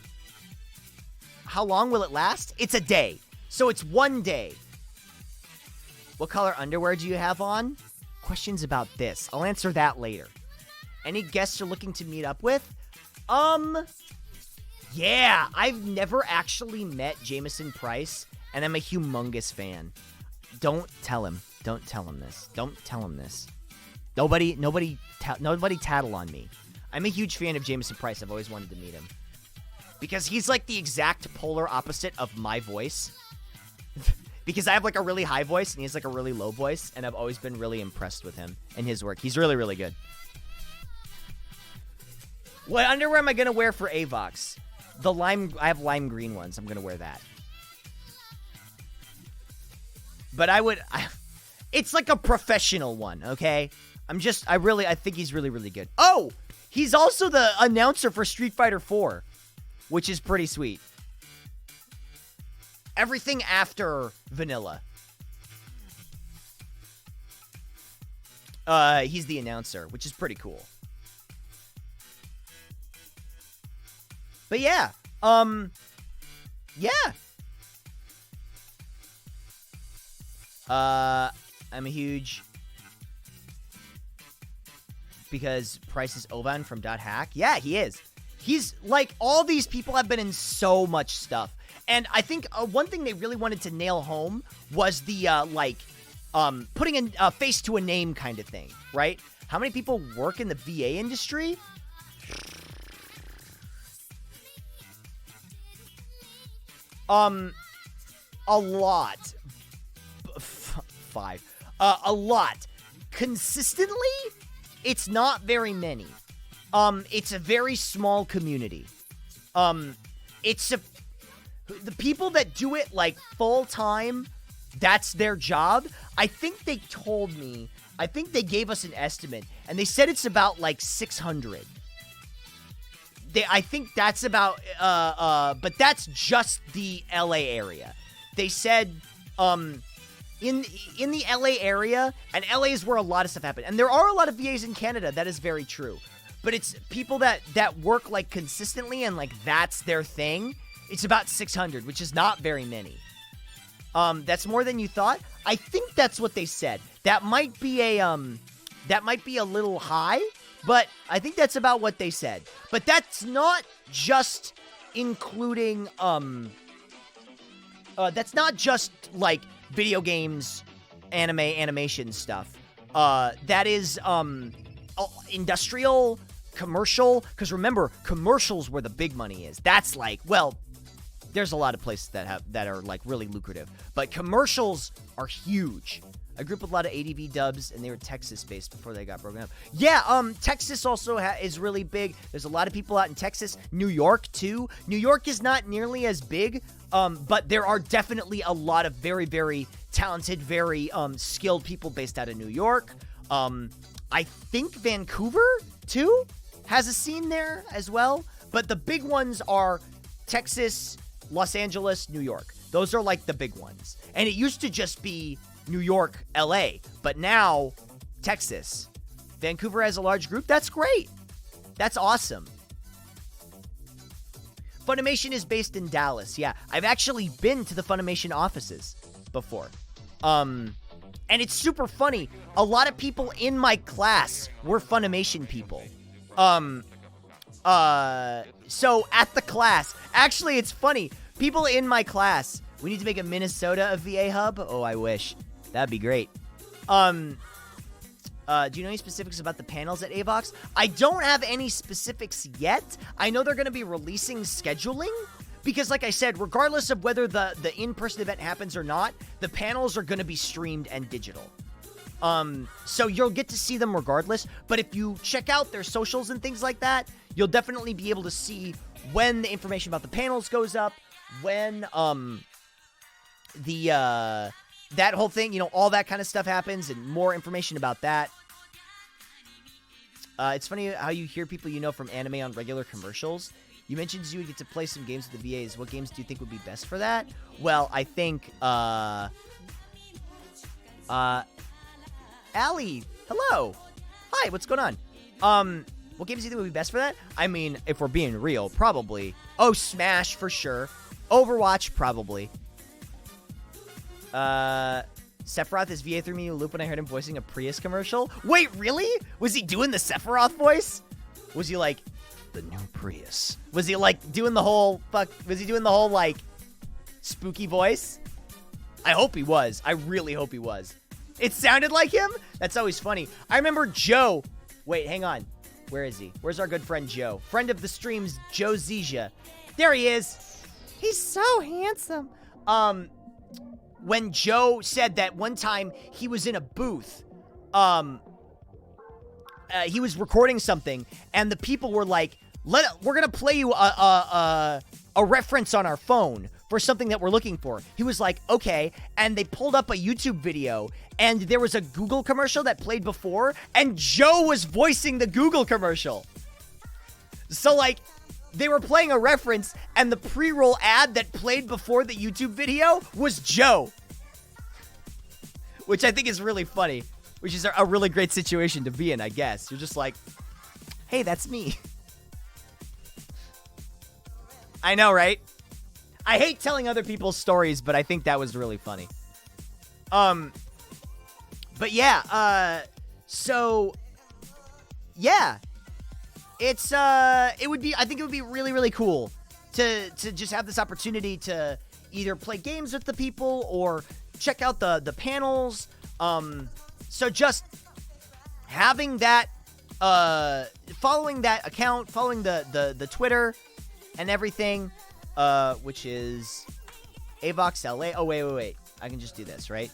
[SPEAKER 1] long will it last? It's a day. So it's one day. What color underwear do you have on? Questions about this. I'll answer that later. Any guests you're looking to meet up with? Yeah, I've never actually met Jameson Price, and I'm a humongous fan. Don't tell him. Don't tell him this. Don't tell him this. Nobody tattle on me. I'm a huge fan of Jameson Price. I've always wanted to meet him. Because he's like the exact polar opposite of my voice. Because I have like a really high voice and he has like a really low voice, and I've always been really impressed with him and his work. He's really, really good. What underwear am I going to wear for Avox? I have lime green ones. I'm going to wear that. But it's like a professional one, okay? I think he's really, really good. Oh, he's also the announcer for Street Fighter 4, which is pretty sweet. Everything after Vanilla. He's the announcer, which is pretty cool. But yeah, yeah. I'm a huge... Because Price is Ovan from .hack? Yeah, he is. He's, like, all these people have been in so much stuff. And I think one thing they really wanted to nail home was the, putting a face to a name kind of thing, right? How many people work in the VA industry? A lot. 5. A lot. Consistently, it's not very many. It's a very small community. The people that do it, like, full-time, that's their job. I think they told me, I think they gave us an estimate, and they said it's about, like, 600. I think that's about, but that's just the LA area. They said, in the LA area, and LA is where a lot of stuff happened, and there are a lot of VAs in Canada, that is very true. But it's people that work, like, consistently, and, like, that's their thing. It's about 600, which is not very many. That's more than you thought. I think that's what they said. That might be a little high, but I think that's about what they said. But that's not just including, that's not just, like, video games, animation stuff. That is, industrial, commercial, because remember, commercials where the big money is. That's like, well, there's a lot of places that are like really lucrative, but commercials are huge. I grew up with a lot of ADV dubs, and they were Texas-based before they got broken up. Yeah, Texas also is really big. There's a lot of people out in Texas. New York, too. New York is not nearly as big, but there are definitely a lot of very, very talented, very skilled people based out of New York. I think Vancouver, too, has a scene there as well. But the big ones are Texas, Los Angeles, New York. Those are like the big ones. And it used to just be New York, LA, but now Texas. Vancouver has a large group. That's great. That's awesome. Funimation is based in Dallas. Yeah, I've actually been to the Funimation offices before. And it's super funny. A lot of people in my class were Funimation people. So at the class, actually, it's funny. People in my class, we need to make a Minnesota a VA hub. Oh, I wish. That'd be great. Do you know any specifics about the panels at Avox? I don't have any specifics yet. I know they're going to be releasing scheduling because, like I said, regardless of whether the in-person event happens or not, the panels are going to be streamed and digital. So you'll get to see them regardless. But if you check out their socials and things like that, you'll definitely be able to see when the information about the panels goes up, when that whole thing, you know, all that kind of stuff happens, and more information about that. It's funny how you hear people you know from anime on regular commercials. You mentioned you would get to play some games with the VAs. What games do you think would be best for that? Well, I think, Allie, hello. Hi, what's going on? What games do you think would be best for that? I mean, if we're being real, probably. Oh, Smash, for sure. Overwatch, probably. Sephiroth, his VA threw me a loop when I heard him voicing a Prius commercial. Wait, really? Was he doing the Sephiroth voice? Was he like, the new Prius? Was he like doing the whole like spooky voice? I hope he was. I really hope he was. It sounded like him? That's always funny. I remember Joe. Wait, hang on. Where is he? Where's our good friend Joe? Friend of the streams, Joe Zizia. There he is. He's so handsome. When Joe said that one time he was in a booth, he was recording something, and the people were like, we're gonna play you a reference on our phone for something that we're looking for. He was like, okay, and they pulled up a YouTube video, and there was a Google commercial that played before, and Joe was voicing the Google commercial. So, like, they were playing a reference, and the pre-roll ad that played before the YouTube video was Joe. Which I think is really funny. Which is a really great situation to be in, I guess. You're just like, hey, that's me. I know, right? I hate telling other people's stories, but I think that was really funny. But yeah, so, yeah. It's, I think it would be really, really cool to just have this opportunity to either play games with the people or check out the panels. So just having that, following that account, following the Twitter and everything, which is Avox LA. Oh, wait. I can just do this, right?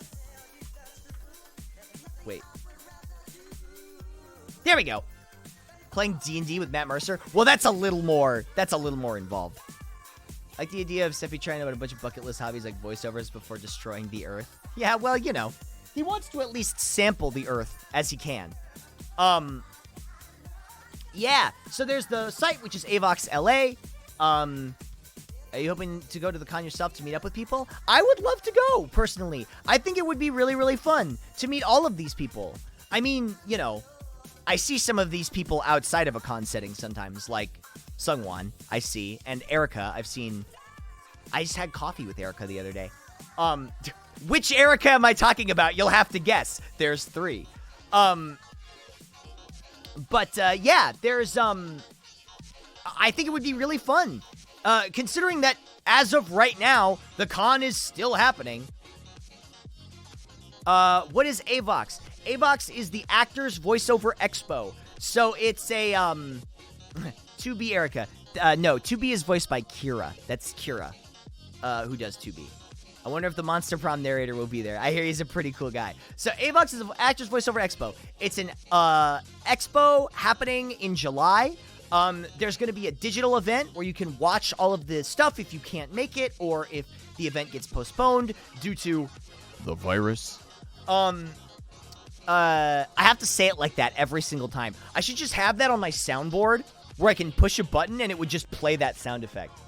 [SPEAKER 1] Wait. There we go. Playing D&D with Matt Mercer. Well, that's a little more involved. I like the idea of Seppi trying out a bunch of bucket list hobbies like voiceovers before destroying the Earth. Yeah, well, you know, he wants to at least sample the Earth as he can. Yeah, so there's the site, which is Avox LA. Are you hoping to go to the con yourself to meet up with people? I would love to go, personally. I think it would be really, really fun to meet all of these people. I mean, you know, I see some of these people outside of a con setting sometimes, like Sungwon, I see, and Erica, I've seen. I just had coffee with Erica the other day. Which Erica am I talking about? You'll have to guess. There's 3. Yeah, there's, I think it would be really fun. Considering that, as of right now, the con is still happening. What is Avox? Avox is the Actors Voiceover Expo. So it's a 2B Erica. No, 2B is voiced by Kira. That's Kira, who does 2B. I wonder if the Monster Prom narrator will be there. I hear he's a pretty cool guy. So Avox is an Actors Voiceover Expo. It's an expo happening in July. There's going to be a digital event where you can watch all of the stuff if you can't make it or if the event gets postponed due to
[SPEAKER 3] The virus.
[SPEAKER 1] I have to say it like that every single time. I should just have that on my soundboard where I can push a button and it would just play that sound effect.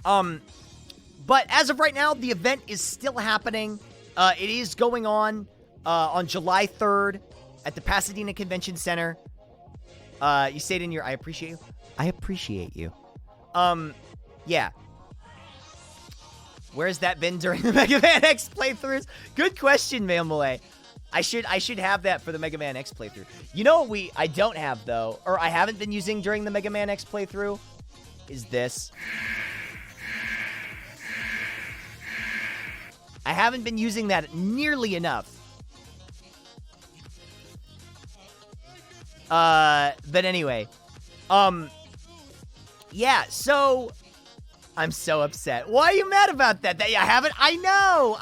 [SPEAKER 1] But as of right now, the event is still happening. It is going on July 3rd at the Pasadena Convention Center. You say it in your I appreciate you. I appreciate you. Yeah. Where's that been during the Mega Man X playthroughs? Good question, Malay. I should have that for the Mega Man X playthrough. You know what I don't have though, or I haven't been using during the Mega Man X playthrough, is this. I haven't been using that nearly enough. But anyway, yeah, so I'm so upset. Why are you mad about that? That I haven't? I know.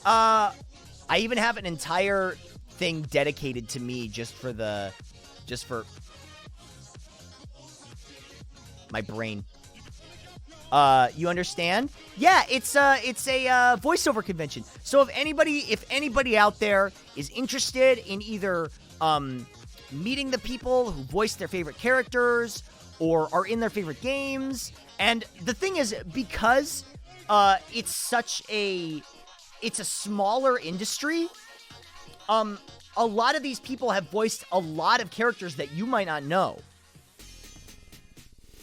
[SPEAKER 1] I even have an entire thing dedicated to me just for my brain. You understand? Yeah, it's a voiceover convention. So if anybody out there is interested in either meeting the people who voice their favorite characters or are in their favorite games, and the thing is, because it's a smaller industry, a lot of these people have voiced a lot of characters that you might not know.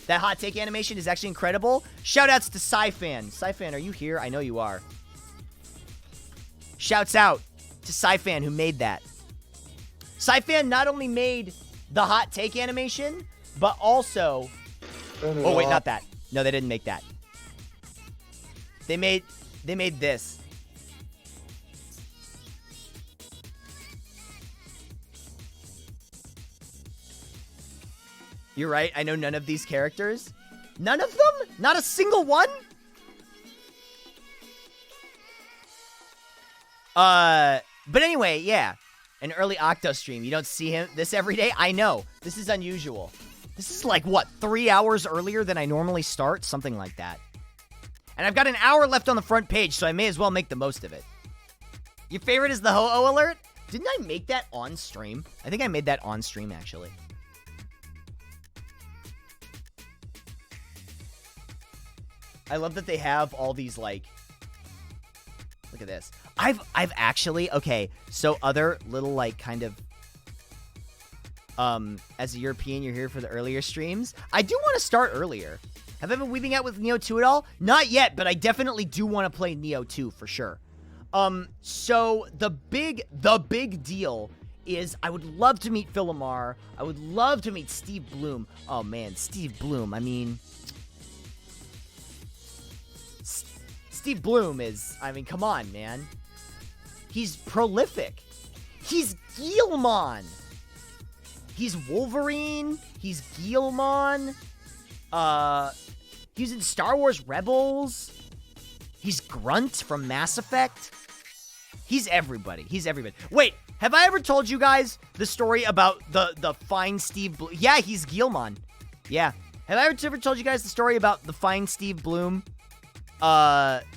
[SPEAKER 1] That hot take animation is actually incredible. Shoutouts to Sci-Fan. Sci-Fan, are you here? I know you are. Shouts out to Sci-Fan who made that. Sci-Fan not only made the hot take animation, but also... Oh, wait, not that. No, they didn't make that. They made this. You're right, I know none of these characters. None of them? Not a single one? But anyway, yeah. An early Octo stream. You don't see this every day? I know. This is unusual. This is like, what, 3 hours earlier than I normally start? Something like that. And I've got an hour left on the front page, so I may as well make the most of it. Your favorite is the Ho-Oh alert? Didn't I make that on stream? I think I made that on stream, actually. I love that they have all these, like... Look at this. I've actually... Okay, so other little, like, kind of... As a European, you're here for the earlier streams. I do want to start earlier. Have I been weaving out with Neo 2 at all? Not yet, but I definitely do want to play Neo 2 for sure. So the big deal is I would love to meet Philomar. I would love to meet Steve Bloom. Oh, man, Steve Bloom. I mean... Steve Bloom is, I mean, come on, man. He's prolific. He's Guilmon. He's Wolverine. He's Guilmon. He's in Star Wars Rebels. He's Grunt from Mass Effect. He's everybody. He's everybody. Wait, have I ever told you guys the story about the fine Steve Bloom? Yeah, he's Guilmon. Yeah. Have I ever told you guys the story about the fine Steve Bloom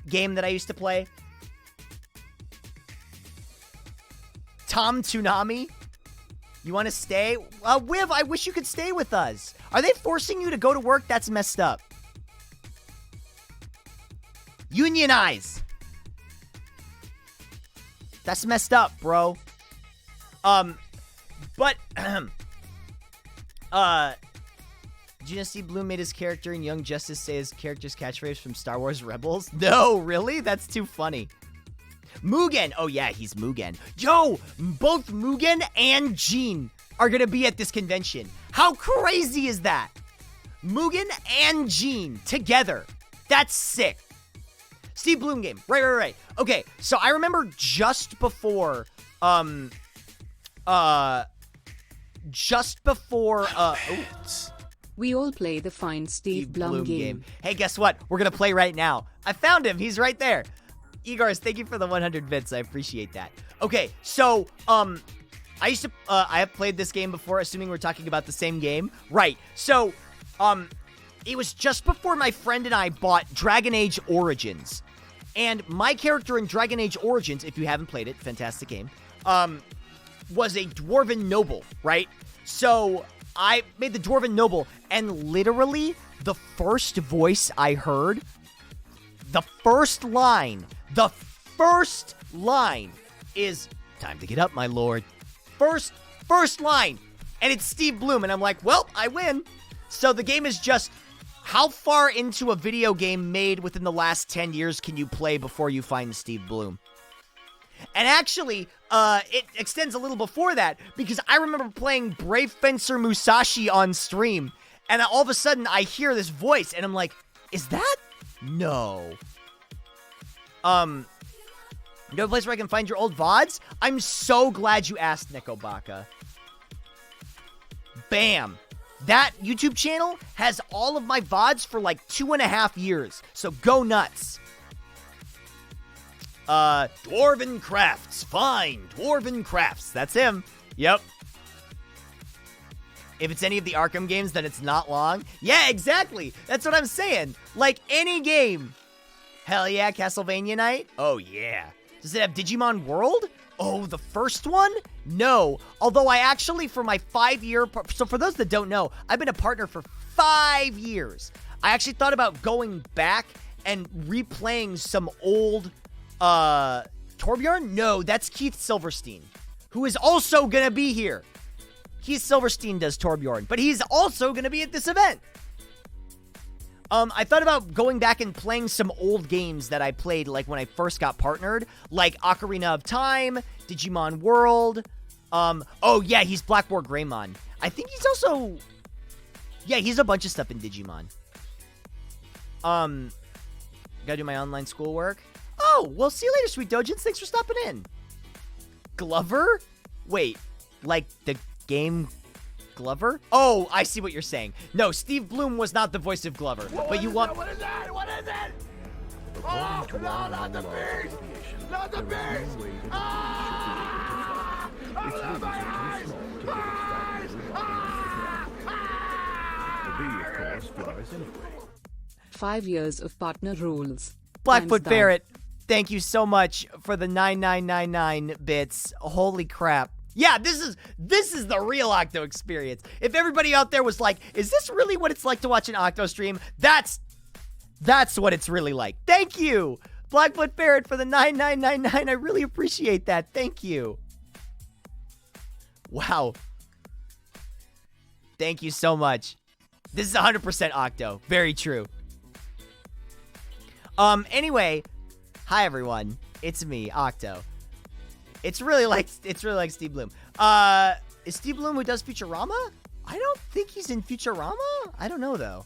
[SPEAKER 1] game that I used to play? Tom Tsunami? You want to stay? Wiv, I wish you could stay with us. Are they forcing you to go to work? That's messed up. Unionize. That's messed up, bro. But, did you just see Bloom made his character in Young Justice say his character's catchphrase from Star Wars Rebels? No, really? That's too funny. Mugen. Oh, yeah, he's Mugen. Yo, both Mugen and Jean are going to be at this convention. How crazy is that? Mugen and Jean together. That's sick. Steve Bloom game. Right. Okay, so I remember just before just before,
[SPEAKER 2] We all play the Find Steve Blum game.
[SPEAKER 1] Hey, guess what? We're gonna play right now. I found him. He's right there. Igors, thank you for the 100 bits. I appreciate that. Okay, so, I have played this game before, assuming we're talking about the same game. Right. So, it was just before my friend and I bought Dragon Age Origins. And my character in Dragon Age Origins, if you haven't played it, fantastic game, was a Dwarven Noble, right? So, I made the Dwarven Noble, and literally, the first voice I heard, the first line is, "Time to get up, my lord." First line. And it's Steve Blum, and I'm like, well, I win. So the game is just, how far into a video game made within the last 10 years can you play before you find Steve Blum? And actually, it extends a little before that, because I remember playing Brave Fencer Musashi on stream, and all of a sudden I hear this voice, and I'm like, is that? No. You know a place where I can find your old VODs? I'm so glad you asked, Nikobaka. Bam. That YouTube channel has all of my VODs for like 2.5 years, so go nuts. Dwarven Crafts. Fine. Dwarven Crafts. That's him. Yep. If it's any of the Arkham games, then it's not long. Yeah, exactly. That's what I'm saying. Like any game. Hell yeah, Castlevania Night? Oh yeah. Does it have Digimon World? Oh, the first one? No. Although I actually, for my 5-year... So for those that don't know, I've been a partner for 5 years. I actually thought about going back and replaying some old... Torbjorn? No, that's Keith Silverstein, who is also gonna be here. Keith Silverstein does Torbjorn, but he's also gonna be at this event. I thought about going back and playing some old games that I played, like, when I first got partnered, like Ocarina of Time, Digimon World. Oh, yeah, he's Blackboard Greymon. I think he's also... Yeah, he's a bunch of stuff in Digimon. Gotta do my online schoolwork. Oh, well, see you later, Sweet Dojins. Thanks for stopping in. Glover? Wait, like the game... Glover? Oh, I see what you're saying. No, Steve Blum was not the voice of Glover. But you want...
[SPEAKER 4] What is that? What is it? Oh, no, not the beast! Not the beast! Ah! Oh, my eyes! Eyes!
[SPEAKER 2] 5 years of partner rules.
[SPEAKER 1] Blackfoot Barrett, thank you so much for the 9999 bits. Holy crap. Yeah, this is the real Octo experience. If everybody out there was like, is this really what it's like to watch an Octo stream? That's what it's really like. Thank you, Blackfoot Barrett, for the 9999. I really appreciate that. Thank you. Wow. Thank you so much. This is 100% Octo. Very true. Anyway, hi everyone. It's me, Octo. It's really like Steve Blum. Is Steve Blum who does Futurama? I don't think he's in Futurama. I don't know though.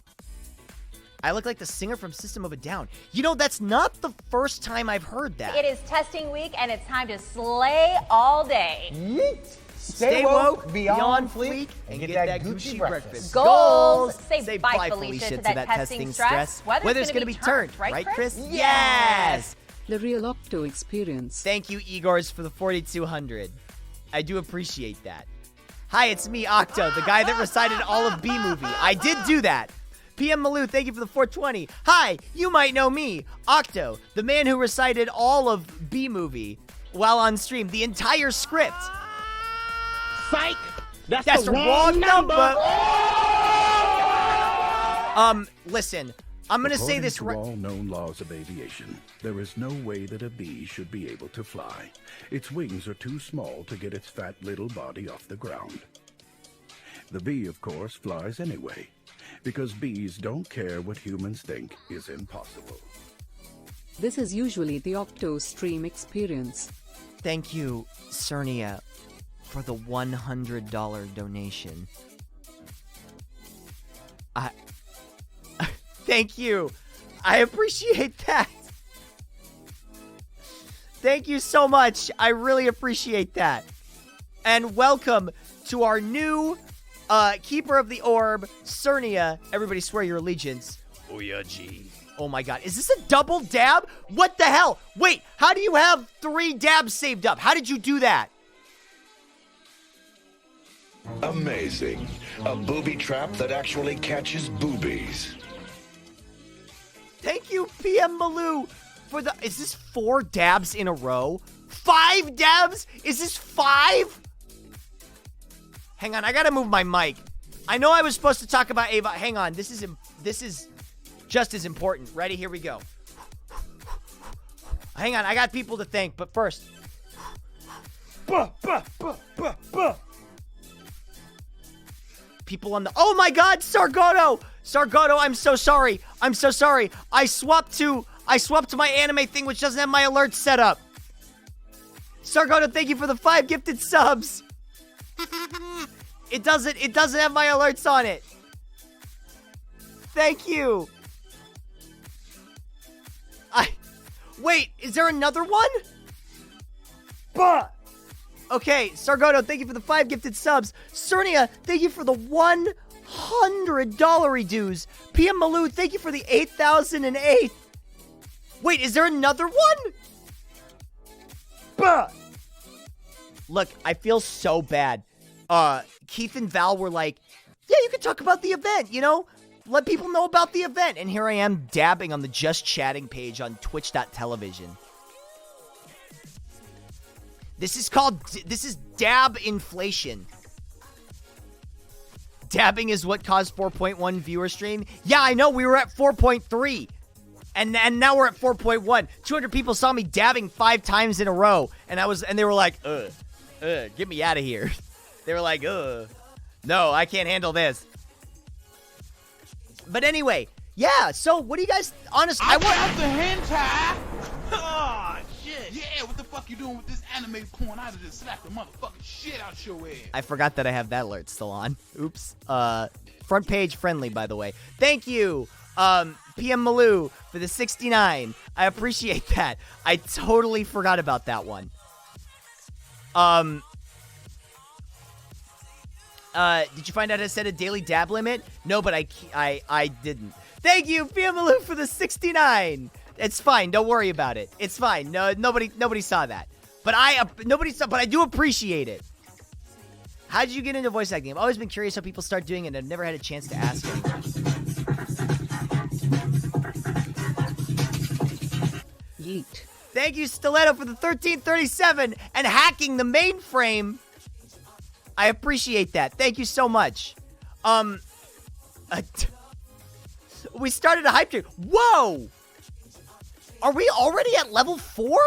[SPEAKER 1] I look like the singer from System of a Down. You know, that's not the first time I've heard that.
[SPEAKER 5] It is testing week and it's time to slay all day.
[SPEAKER 4] Yeet.
[SPEAKER 1] Stay woke, beyond fleek, and get that Gucci breakfast.
[SPEAKER 5] Goals. Say bye, Felicia, to that testing stress.
[SPEAKER 1] Weather's gonna be turned, right, Chris?
[SPEAKER 5] Yes!
[SPEAKER 2] The real Octo experience.
[SPEAKER 1] Thank you, Igors, for the 4,200. I do appreciate that. Hi, it's me, Octo, the guy that recited all of B-Movie. I did do that. PM Malou, thank you for the 420. Hi, you might know me, Octo, the man who recited all of B-Movie while on stream, the entire script.
[SPEAKER 4] Psych!
[SPEAKER 1] That's the wrong number. Listen, I'm gonna say this
[SPEAKER 6] right. According to all known laws of aviation, there is no way that a bee should be able to fly. Its wings are too small to get its fat little body off the ground. The bee, of course, flies anyway, because bees don't care what humans think is impossible.
[SPEAKER 2] This is usually the Octo stream experience.
[SPEAKER 1] Thank you, Cernia, for the $100 donation. Thank you. I appreciate that. Thank you so much. I really appreciate that. And welcome to our new Keeper of the Orb, Cernia. Everybody swear your allegiance. Oyaji. Oh my god, is this a double dab? What the hell? Wait, how do you have 3 dabs saved up? How did you do that?
[SPEAKER 7] Amazing. A booby trap that actually catches boobies.
[SPEAKER 1] Thank you, PM Malou, for the... Is this 4 dabs in a row? 5 dabs? Is this 5? Hang on, I gotta move my mic. I know I was supposed to talk about Ava. Hang on, this is just as important. Ready? Here we go. Hang on, I got people to thank, but first. People on the... Oh my god, Sargoto! Sargoto, I'm so sorry. I'm so sorry. I swapped to my anime thing, which doesn't have my alerts set up. Sargoto, thank you for the 5 gifted subs. It doesn't have my alerts on it. Thank you. Wait, is there another one? Okay, Sargoto, thank you for the 5 gifted subs. Cernia, thank you for the $100 dues. PM Malou, thank you for the 8,008. Wait, is there another one? Look, I feel so bad. Keith and Val were like, yeah, you can talk about the event, you know? Let people know about the event. And here I am dabbing on the Just Chatting page on twitch.television. This is dab inflation. Dabbing is what caused 4.1 viewer stream. Yeah, I know, we were at 4.3. And now we're at 4.1. 200 people saw me dabbing 5 times in a row. And they were like, get me out of here. They were like, no, I can't handle this. But anyway, yeah, so what do you guys, honestly,
[SPEAKER 8] I want the hentai. Oh, shit. Yeah, what the fuck you doing with this anime porn? I just slapped the motherfucking shit out your ass.
[SPEAKER 1] I forgot that I have that alert still on. Oops. Front page friendly, by the way. Thank you, PM Malou, for the 69. I appreciate that. I totally forgot about that one. Did you find out how to set a daily dab limit? No, but I didn't. Thank you, PM Malou, for the 69. It's fine. Don't worry about it. It's fine. No, nobody saw that. But I do appreciate it. How did you get into voice acting? I've always been curious how people start doing it, and I've never had a chance to ask anyone.
[SPEAKER 2] Yeet.
[SPEAKER 1] Thank you, Stiletto, for the 1337 and hacking the mainframe. I appreciate that. Thank you so much. We started a hype train. Whoa! Are we already at level 4?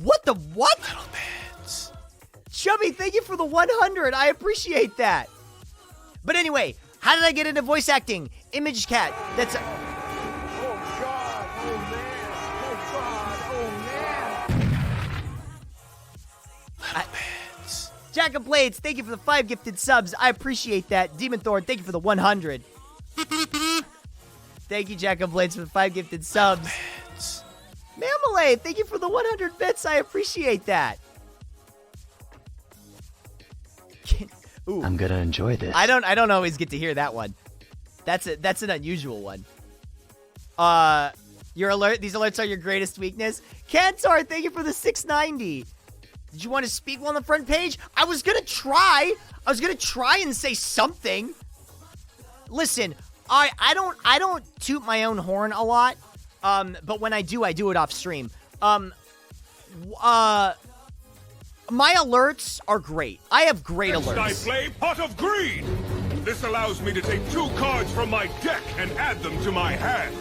[SPEAKER 1] What the what? Little bits. Chubby, thank you for the 100. I appreciate that. But anyway, how did I get into voice acting? Image Cat. That's a...
[SPEAKER 4] Oh God! Oh man! Oh God! Oh man!
[SPEAKER 1] Jack of Blades, thank you for the 5 gifted subs. I appreciate that. Demon Thorn, thank you for the 100. Thank you, Jack of Blades, for the 5 gifted subs. Mammalay, thank you for the 100 bits. I appreciate that. Ooh.
[SPEAKER 9] I'm gonna enjoy this.
[SPEAKER 1] I don't always get to hear that one. That's an unusual one. Your alert. These alerts are your greatest weakness. Kantar, thank you for the 690. Did you want to speak on the front page? I was gonna try and say something. Listen, I don't toot my own horn a lot. But when I do it off stream. My alerts are great. I have great alerts.
[SPEAKER 10] Next I play Pot of Greed. This allows me to take 2 cards from my deck and add them to my hand.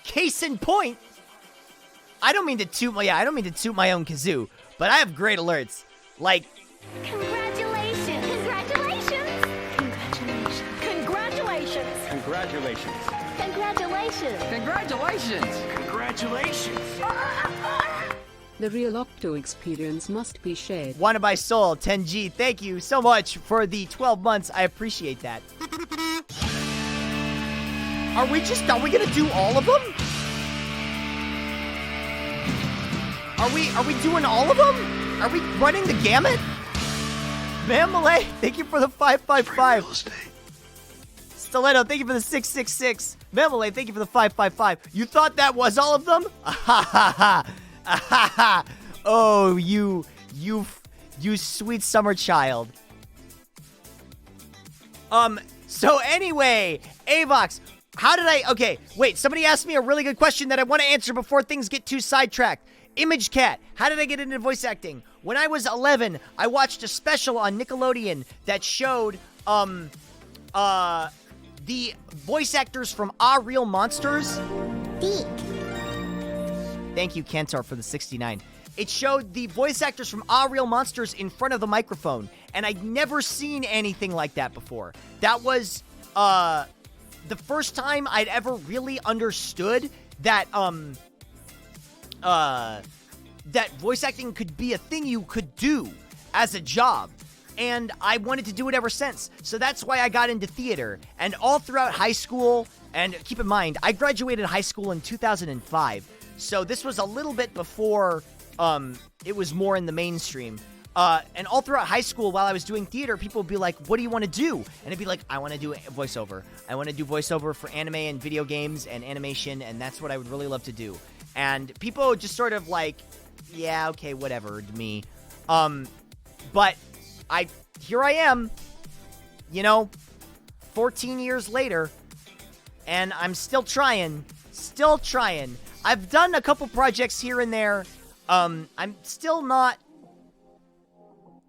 [SPEAKER 1] Case in point. I don't mean to toot my own kazoo, but I have great alerts. Like,
[SPEAKER 5] Congratulations! Congratulations! Congratulations!
[SPEAKER 9] Congratulations.
[SPEAKER 5] Congratulations!
[SPEAKER 9] Congratulations.
[SPEAKER 4] Congratulations!
[SPEAKER 2] The real Octo experience must be shared.
[SPEAKER 1] Wanna Buy Soul 10G, thank you so much for the 12 months. I appreciate that. Are we gonna do all of them? Are we doing all of them? Are we running the gamut? Man Malay, thank you for the 555. Stiletto, thank you for the 666. Man Malay, thank you for the 555. You thought that was all of them? Oh, you sweet summer child. So anyway, Avox, okay, wait, somebody asked me a really good question that I want to answer before things get too sidetracked. Image Cat, how did I get into voice acting? When I was 11, I watched a special on Nickelodeon that showed, the voice actors from Ah Real Monsters. Thank you, Kantar, for the 69. It showed the voice actors from Ah Real Monsters in front of the microphone, and I'd never seen anything like that before. That was, the first time I'd ever really understood that, that voice acting could be a thing you could do as a job. And I wanted to do it ever since. So that's why I got into theater. And all throughout high school, and keep in mind, I graduated high school in 2005. So this was a little bit before it was more in the mainstream. And all throughout high school, while I was doing theater, people would be like, what do you want to do? And I'd be like, I want to do voiceover. I want to do voiceover for anime and video games and animation, and that's what I would really love to do. And people would just sort of like, yeah, okay, whatever, to me. But here I am, 14 years later, and I'm still trying. I've done a couple projects here and there. I'm still not,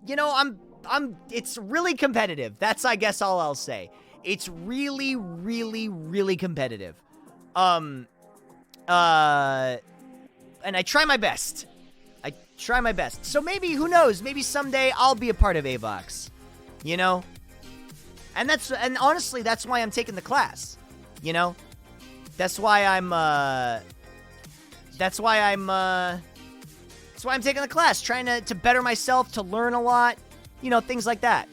[SPEAKER 1] it's really competitive. That's, I guess, all I'll say. It's really, really, really competitive. And I try my best. So maybe, who knows, maybe someday I'll be a part of Avox, And honestly, that's why I'm taking the class, That's why I'm taking the class, trying to better myself, to learn a lot, things like that.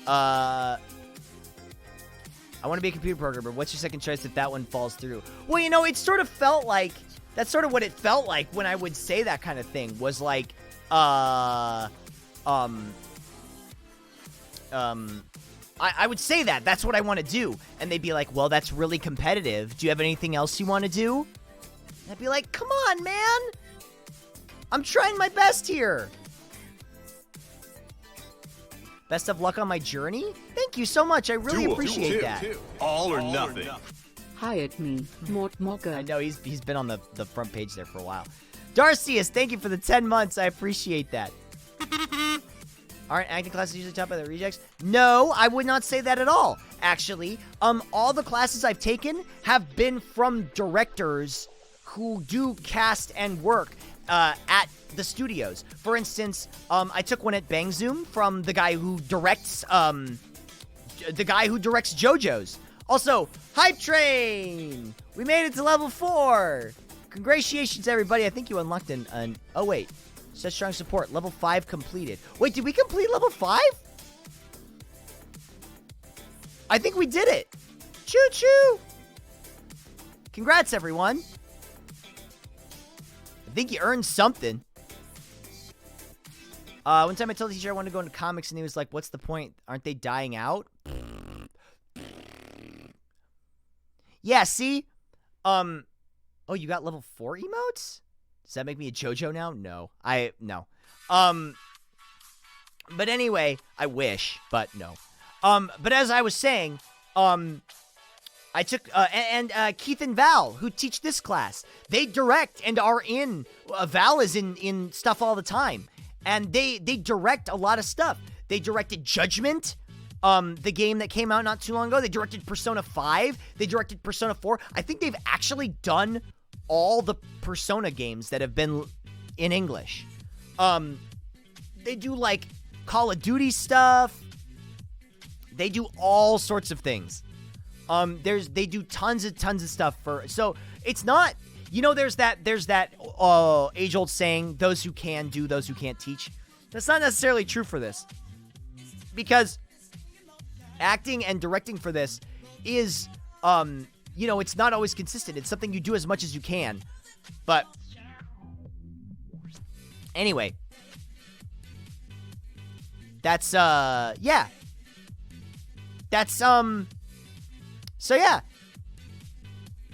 [SPEAKER 1] I want to be a computer programmer. What's your second choice if that one falls through? Well, it sort of felt like, that's sort of what it felt like when I would say that kind of thing, was like, I would say that. That's what I want to do. And they'd be like, well, that's really competitive. Do you have anything else you want to do? And I'd be like, come on, man. I'm trying my best here. Best of luck on my journey? Thank you so much. I really appreciate that.
[SPEAKER 10] All or nothing.
[SPEAKER 2] Hi at me, Mort Mocha.
[SPEAKER 1] I know, he's been on the front page there for a while. Darcius, thank you for the 10 months. I appreciate that. Aren't acting classes usually taught by the rejects? No, I would not say that at all. Actually, all the classes I've taken have been from directors who do cast and work at the studios. For instance, I took one at Bang Zoom from the guy who directs JoJo's. Also, Hype Train! We made it to level 4! Congratulations, everybody. I think you unlocked an oh, wait. Such strong support. Level 5 completed. Wait, did we complete level 5? I think we did it. Choo-choo! Congrats, everyone. I think you earned something. One time I told the teacher I wanted to go into comics, and he was like, what's the point? Aren't they dying out? Yeah, see? Oh, you got level 4 emotes? Does that make me a JoJo now? No. No. But anyway, I wish, but no. But as I was saying, I took, Keith and Val, who teach this class, they direct and are in, Val is in stuff all the time. And they direct a lot of stuff. They directed Judgment, the game that came out not too long ago. They directed Persona 5. They directed Persona 4. I think they've actually done all the Persona games that have been in English. They do, like, Call of Duty stuff. They do all sorts of things. They do tons of stuff so it's not, there's that age-old saying, those who can do, those who can't teach. That's not necessarily true for this. Because acting and directing for this is, it's not always consistent. It's something you do as much as you can. But Anyway. That's, yeah. That's, so yeah.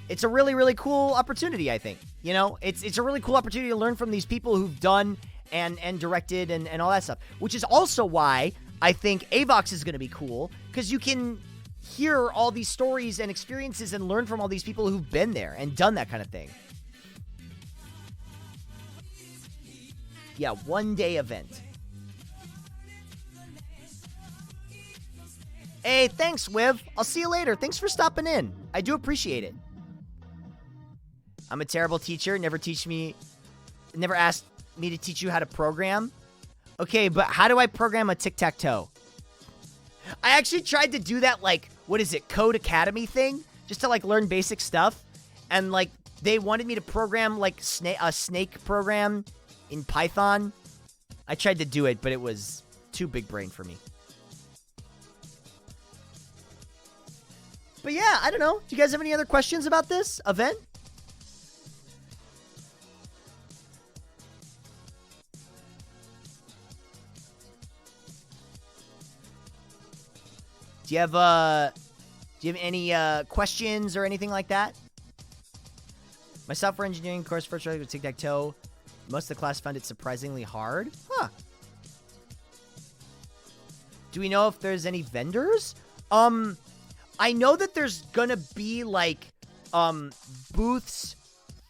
[SPEAKER 1] It's a really, really cool opportunity, I think. You know, it's a really cool opportunity to learn from these people who've done and directed and all that stuff. Which is also why I think Avox is going to be cool, because you can hear all these stories and experiences and learn from all these people who've been there and done that kind of thing. Yeah, one-day event. Hey, thanks, Wiv. I'll see you later. Thanks for stopping in. I do appreciate it. I'm a terrible teacher. Never asked me to teach you how to program. Okay, but how do I program a tic-tac-toe? I actually tried to do that, like, what is it, Code Academy thing? Just to, like, learn basic stuff. And, like, they wanted me to program, like, a snake program in Python. I tried to do it, but it was too big brain for me. But yeah, I don't know. Do you guys have any other questions about this event? Do you have any questions or anything like that? My software engineering course first tried with tic-tac-toe. Most of the class found it surprisingly hard. Huh. Do we know if there's any vendors? I know that there's gonna be, like, booths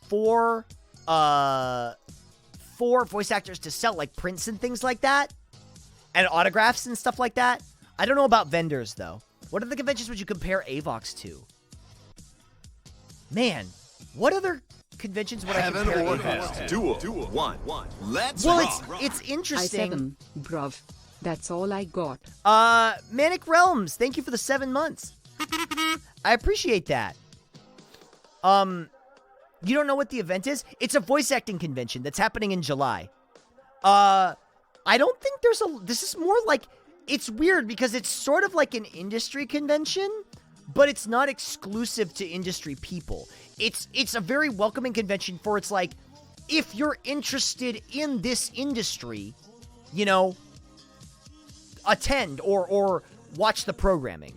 [SPEAKER 1] for voice actors to sell, like, prints and things like that. And autographs and stuff like that. I don't know about vendors, though. What other conventions would you compare Avox to? Man, what other conventions would I compare Avox to?
[SPEAKER 10] Duel. One. Let's
[SPEAKER 1] Well, it's interesting.
[SPEAKER 2] I7, bruv. That's all I got.
[SPEAKER 1] Manic Realms, thank you for the 7 months. I appreciate that. You don't know what the event is? It's a voice acting convention that's happening in July. I don't think this is more like, it's weird because it's sort of like an industry convention, but it's not exclusive to industry people. It's a very welcoming convention for, it's like, if you're interested in this industry, you know, attend or watch the programming.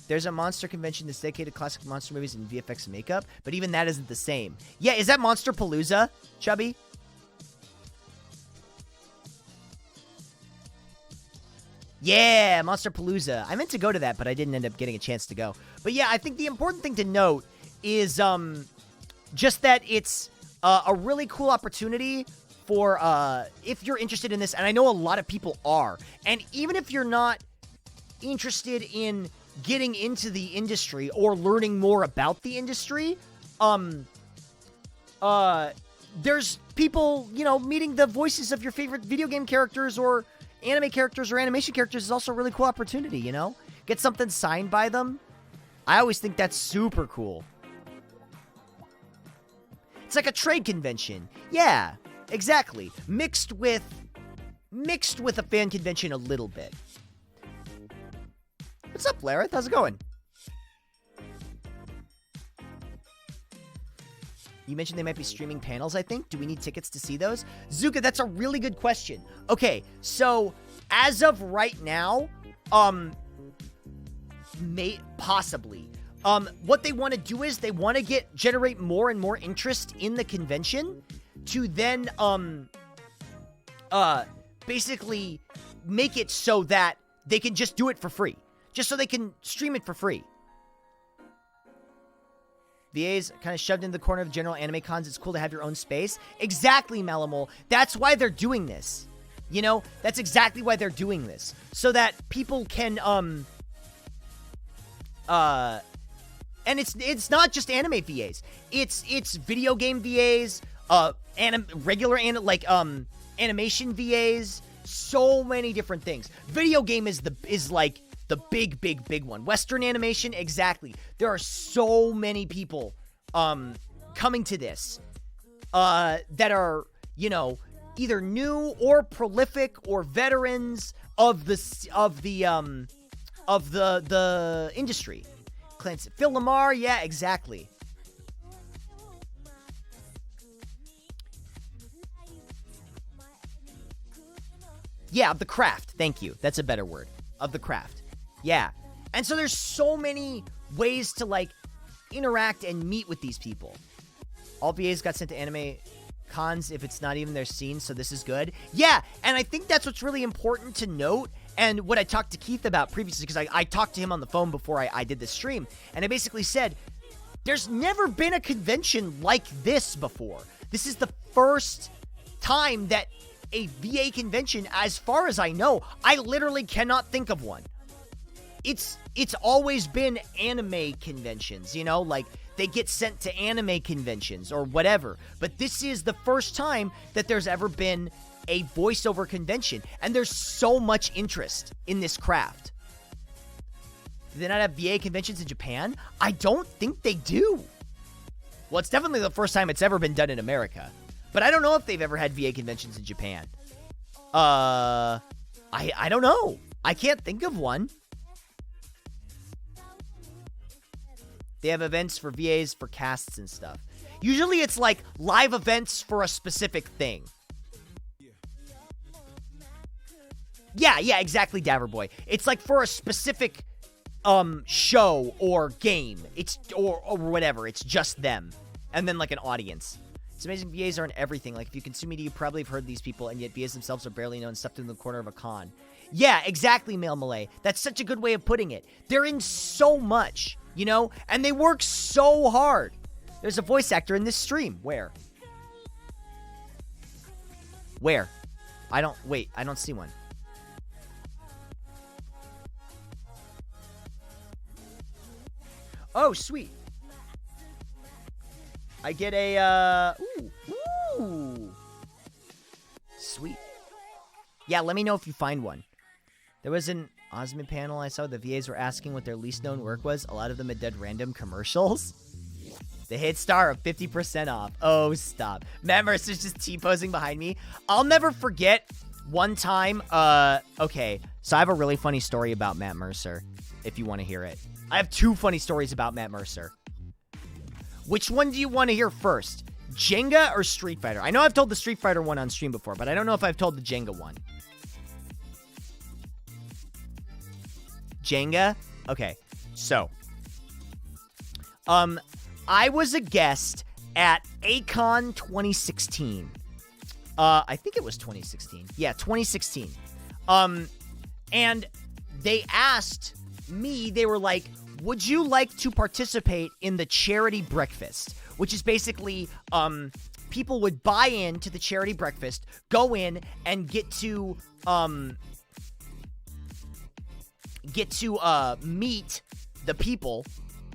[SPEAKER 1] There's a monster convention that's dedicated to classic monster movies and VFX and makeup, but even that isn't the same. Yeah, is that Monster Palooza, Chubby? Yeah, Monster Palooza. I meant to go to that, but I didn't end up getting a chance to go. But yeah, I think the important thing to note is just that it's a really cool opportunity for if you're interested in this, and I know a lot of people are. And even if you're not interested in getting into the industry or learning more about the industry, there's people, you know, meeting the voices of your favorite video game characters or anime characters or animation characters is also a really cool opportunity, you know? Get something signed by them. I always think that's super cool. It's like a trade convention. Yeah, exactly. Mixed with a fan convention a little bit. What's up, Lareth? How's it going? You mentioned they might be streaming panels, I think. Do we need tickets to see those? Zuka, that's a really good question. Okay, so as of right now, possibly. What they want to do is they want to generate more and more interest in the convention to then, basically make it so that they can just do it for free. Just so they can stream it for free. VA's kind of shoved into the corner of general anime cons. It's cool to have your own space. Exactly, Malamol. That's why they're doing this. You know, that's exactly why they're doing this. So that people can, and it's not just anime VAs. It's video game VAs, animation VAs, so many different things. Video game is like the big one. Western animation, exactly. There are so many people coming to this that are, you know, either new or prolific or veterans of the industry. Phil Lamar, yeah, exactly. Yeah, of the craft. Thank you. That's a better word. Of the craft. Yeah. And so there's so many ways to, like, interact and meet with these people. All VAs got sent to anime cons if it's not even their scene, so this is good. Yeah, and I think that's what's really important to note, and what I talked to Keith about previously, because I talked to him on the phone before I did this stream, and I basically said, there's never been a convention like this before. This is the first time that a VA convention, as far as I know, I literally cannot think of one. It's always been anime conventions, you know, like they get sent to anime conventions or whatever. But this is the first time that there's ever been a voiceover convention, and there's so much interest in this craft. Do they not have VA conventions in Japan? I don't think they do. Well, it's definitely the first time it's ever been done in America. But I don't know if they've ever had VA conventions in Japan. I don't know. I can't think of one. They have events for VAs for casts and stuff. Usually it's like live events for a specific thing. Yeah, exactly, Daverboy. It's like for a specific show or game. It's or whatever. It's just them. And then like an audience. It's amazing VAs aren't everything. Like if you consume media, you probably have heard these people, and yet VAs themselves are barely known, stuffed in the corner of a con. Yeah, exactly, Male Malay. That's such a good way of putting it. They're in so much, you know? And they work so hard. There's a voice actor in this stream. Where? I don't see one. Oh, sweet. I get a, ooh. Sweet. Yeah, let me know if you find one. There was an Osmond panel I saw. The VAs were asking what their least known work was. A lot of them had done random commercials. The hit star of 50% off. Oh, stop. Matt Mercer's just T-posing behind me. I'll never forget one time. Okay, so I have a really funny story about Matt Mercer, if you want to hear it. I have two funny stories about Matt Mercer. Which one do you want to hear first? Jenga or Street Fighter? I know I've told the Street Fighter one on stream before, but I don't know if I've told the Jenga one. Jenga? Okay, so. I was a guest at A-Kon 2016. I think it was 2016. Yeah, 2016. And they asked me, they were like, would you like to participate in the charity breakfast? Which is basically, people would buy into the charity breakfast, go in, and get to meet the people,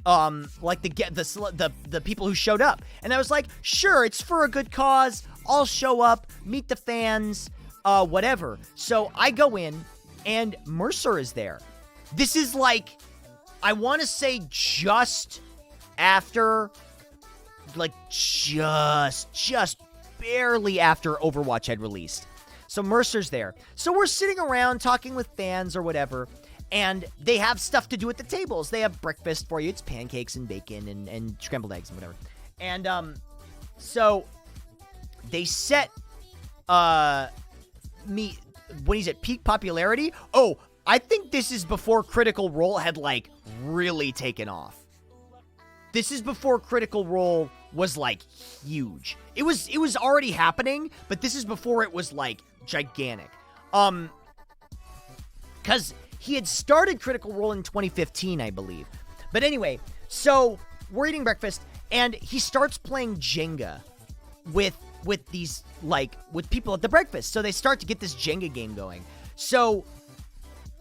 [SPEAKER 1] like the people who showed up. And I was like, sure, it's for a good cause. I'll show up, meet the fans, whatever. So I go in, and Mercer is there. This is like, I want to say just after, like just barely after Overwatch had released. So Mercer's there. So we're sitting around talking with fans or whatever, and they have stuff to do at the tables. They have breakfast for you. It's pancakes and bacon and scrambled eggs and whatever. And so they set me when he's at peak popularity. Oh, I think this is before Critical Role had, like, really taken off. This is before Critical Role was, like, huge. It was already happening, but this is before it was, like, gigantic. Because he had started Critical Role in 2015, I believe. But anyway, so we're eating breakfast, and he starts playing Jenga with these, like, with people at the breakfast. So they start to get this Jenga game going. So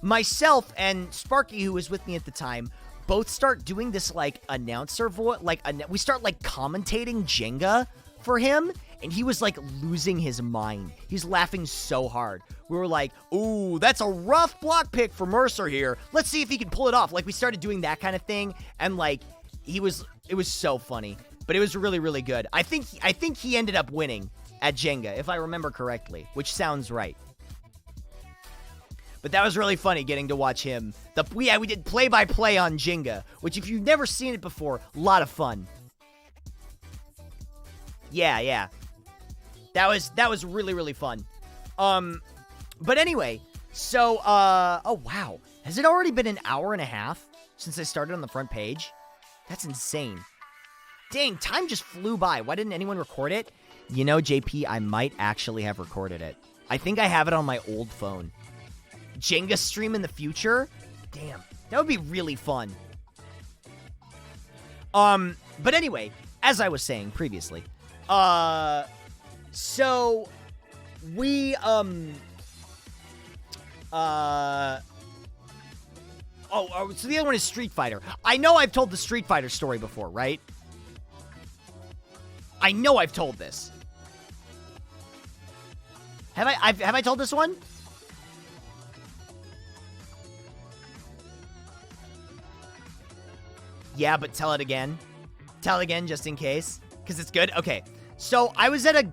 [SPEAKER 1] myself and Sparky, who was with me at the time, both start doing this, like, announcer voice. Like, we start, like, commentating Jenga for him, and he was, like, losing his mind. He's laughing so hard. We were like, ooh, that's a rough block pick for Mercer here. Let's see if he can pull it off. Like, we started doing that kind of thing, and, like, it was so funny. But it was really, really good. I think he ended up winning at Jenga, if I remember correctly, which sounds right. But that was really funny getting to watch him. We did play-by-play on Jenga, which if you've never seen it before, a lot of fun. Yeah. That was really, really fun. But anyway, so, oh, wow. Has it already been an hour and a half since I started on the front page? That's insane. Dang, time just flew by. Why didn't anyone record it? You know, JP, I might actually have recorded it. I think I have it on my old phone. Jenga stream in the future? Damn, that would be really fun. But anyway, as I was saying previously, so we, so the other one is Street Fighter. I know I've told the Street Fighter story before, right? I know I've told this. Have I told this one? Yeah, but tell it again. Tell it again just in case. Because it's good. Okay. So I was at a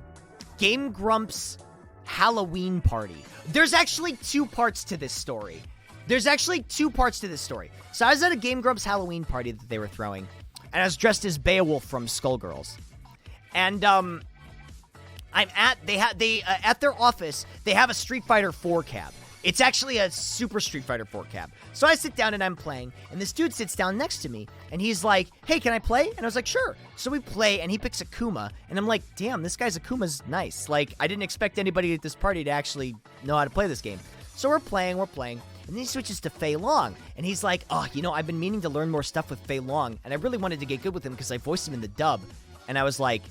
[SPEAKER 1] Game Grumps Halloween party. There's actually two parts to this story. So I was at a Game Grumps Halloween party that they were throwing. And I was dressed as Beowulf from Skullgirls. And, I'm at, at their office, they have a Street Fighter 4 cab. It's actually a Super Street Fighter 4 cab. So I sit down and I'm playing, and this dude sits down next to me, and he's like, hey, can I play? And I was like, sure. So we play, and he picks Akuma, and I'm like, damn, this guy's Akuma's nice. Like, I didn't expect anybody at this party to actually know how to play this game. So we're playing, and then he switches to Fei Long, and he's like, oh, you know, I've been meaning to learn more stuff with Fei Long, and I really wanted to get good with him because I voiced him in the dub. And I was like,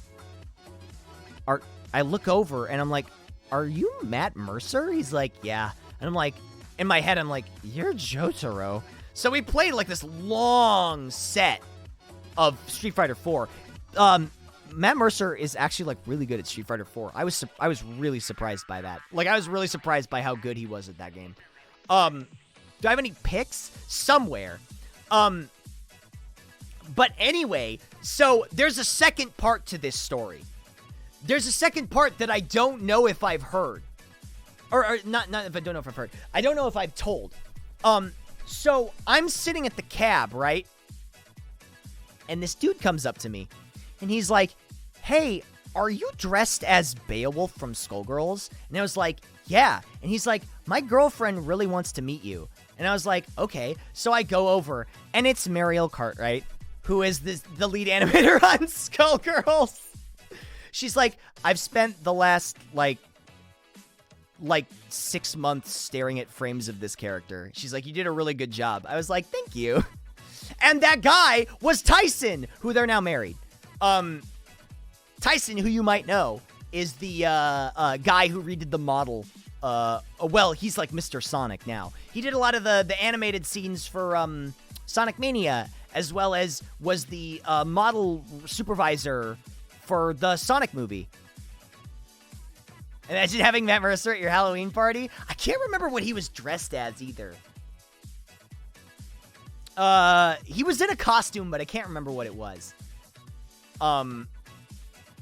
[SPEAKER 1] I look over, and I'm like, are you Matt Mercer? He's like, yeah. And I'm like, in my head, I'm like, you're Jotaro. So we played like this long set of Street Fighter 4. Matt Mercer is actually like really good at Street Fighter 4. I was really surprised by that. Like, I was really surprised by how good he was at that game. Do I have any picks? Somewhere. But anyway, so there's a second part to this story. There's a second part that I don't know if I've heard. Or not if I don't know if I've heard. I don't know if I've told. So I'm sitting at the cab, right? And this dude comes up to me. And he's like, hey, are you dressed as Beowulf from Skullgirls? And I was like, yeah. And he's like, my girlfriend really wants to meet you. And I was like, okay. So I go over, and it's Mariel Cartwright, who is the lead animator on Skullgirls. She's like, I've spent the last, like 6 months staring at frames of this character. She's like, you did a really good job. I was like, thank you. And that guy was Tyson, who they're now married. Tyson, who you might know, is the guy who redid the model. Well, he's like Mr. Sonic now. He did a lot of the animated scenes for Sonic Mania, as well as was the model supervisor for the Sonic movie. Imagine having Matt Mercer at your Halloween party. I can't remember what he was dressed as either. He was in a costume, but I can't remember what it was.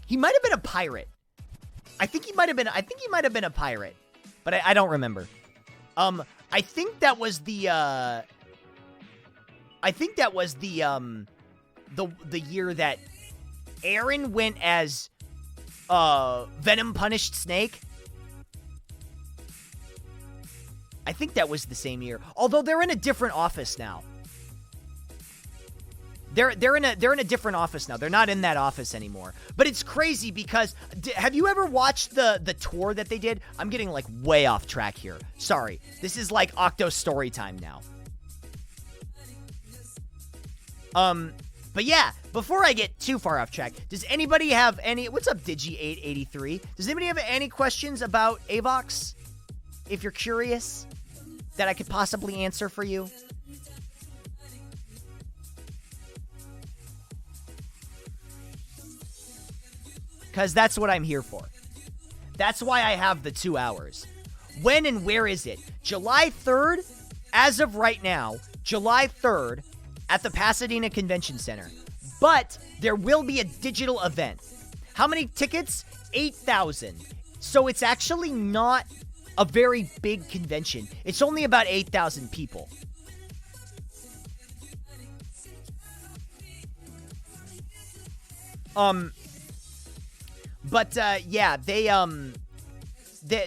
[SPEAKER 1] He might have been a pirate. I think he might have been a pirate, but I don't remember. I think that was the year that Aaron went as Venom punished Snake. I think that was the same year. Although they're in a different office now. They're in a different office now. They're not in that office anymore. But it's crazy because have you ever watched the tour that they did? I'm getting like way off track here. Sorry. This is like Octo story time now. But yeah, before I get too far off track, does anybody have any... What's up, Digi883? Does anybody have any questions about Avox? If you're curious, that I could possibly answer for you? Because that's what I'm here for. That's why I have the 2 hours. When and where is it? July 3rd, as of right now, July 3rd, at the Pasadena Convention Center. But there will be a digital event. How many tickets? 8,000. So it's actually not a very big convention. It's only about 8,000 people. Yeah,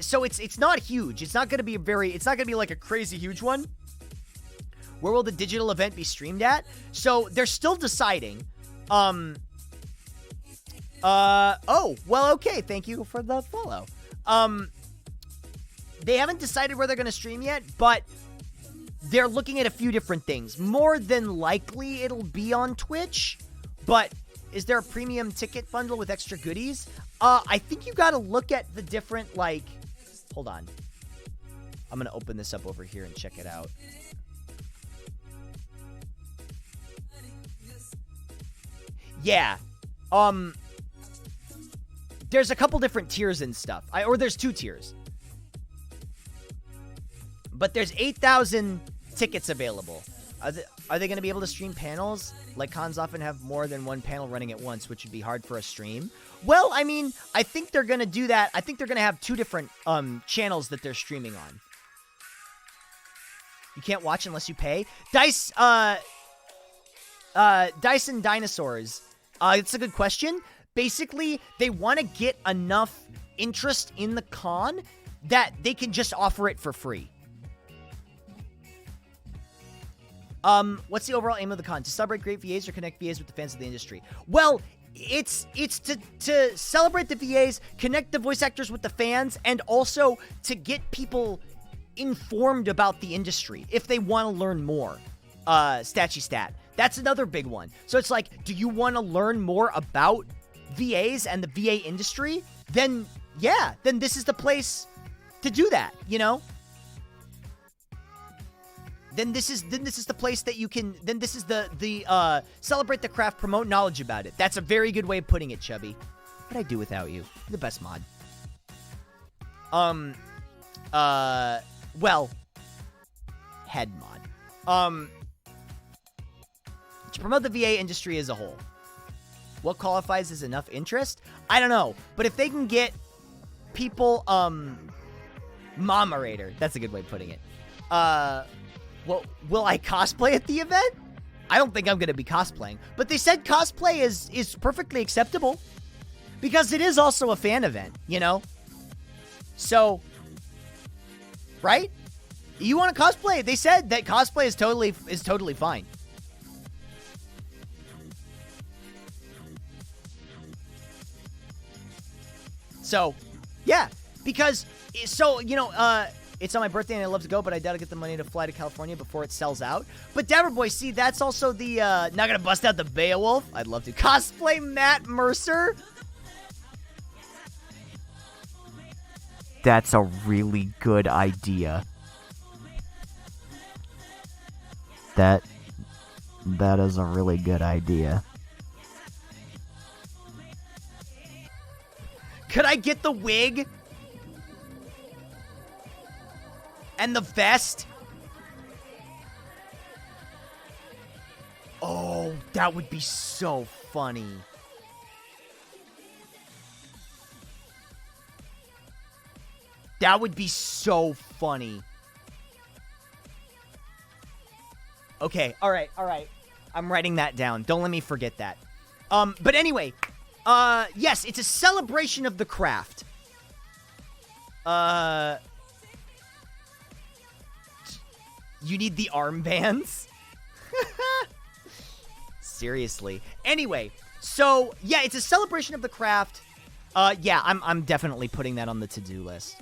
[SPEAKER 1] So it's not huge. It's not gonna be like a crazy huge one. Where will the digital event be streamed at? So they're still deciding. Oh, well, okay. Thank you for the follow. They haven't decided where they're gonna stream yet, but they're looking at a few different things. More than likely, it'll be on Twitch, but is there a premium ticket bundle with extra goodies? I think you gotta look at the different, like... Hold on. I'm gonna open this up over here and check it out. Yeah. There's a couple different tiers and stuff. Or there's 2 tiers. But there's 8,000 tickets available. Are they going to be able to stream panels? Like, cons often have more than one panel running at once, which would be hard for a stream. Well, I mean, I think they're going to do that. I think they're going to have 2 different channels that they're streaming on. You can't watch unless you pay. Dice and Dinosaurs. It's a good question. Basically, they want to get enough interest in the con that they can just offer it for free. What's the overall aim of the con? To celebrate great VAs or connect VAs with the fans of the industry? Well, it's to celebrate the VAs, connect the voice actors with the fans, and also to get people informed about the industry if they want to learn more. Statchy stat. That's another big one. So it's like, do you want to learn more about VAs and the VA industry? Then, yeah, then this is the place to do that, you know? Then this is the place that you can, then this is the celebrate the craft, promote knowledge about it. That's a very good way of putting it, Chubby. What'd I do without you? You're the best mod. Well, head mod. To promote the VA industry as a whole. What qualifies as enough interest? I don't know. But if they can get people, Mama-rator. That's a good way of putting it. Well, will I cosplay at the event? I don't think I'm going to be cosplaying. But they said cosplay is perfectly acceptable. Because it is also a fan event, you know? So, right? You want to cosplay? They said that cosplay is totally fine. So, yeah. Because, so, you know, it's on my birthday and I'd love to go, but I doubt I'll get the money to fly to California before it sells out. But Dabberboy, see, that's also the, not gonna bust out the Beowulf. I'd love to cosplay Matt Mercer. That's a really good idea. That is a really good idea. Could I get the wig? And the vest? Oh, that would be so funny. That would be so funny. Okay, alright. I'm writing that down. Don't let me forget that. But anyway, yes, it's a celebration of the craft. You need the armbands? Seriously. Anyway, so, yeah, it's a celebration of the craft. Yeah, I'm definitely putting that on the to-do list.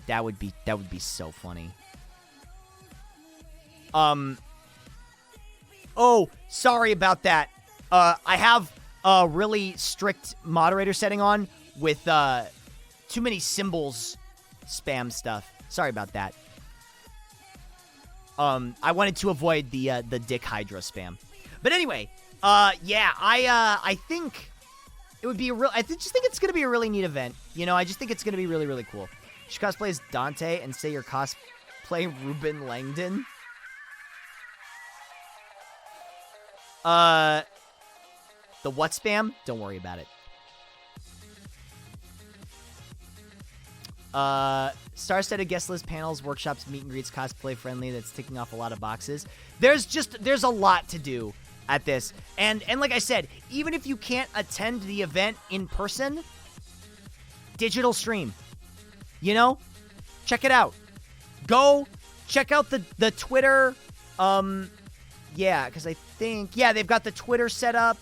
[SPEAKER 1] That would be so funny. Oh, sorry about that. I have a really strict moderator setting on with, too many symbols spam stuff. Sorry about that. I wanted to avoid the Dick Hydra spam. But anyway, yeah, I think it would be I just think it's going to be a really neat event. You know, I just think it's going to be really, really cool. You should cosplay as Dante and say you're cosplay Ruben Langdon. The what spam? Don't worry about it. Star-studded guest list, panels, workshops, meet and greets, cosplay friendly. That's ticking off a lot of boxes. There's a lot to do at this. And like I said, even if you can't attend the event in person, digital stream. You know? Check it out. Go check out the Twitter. Yeah, because I think, yeah, they've got the Twitter set up.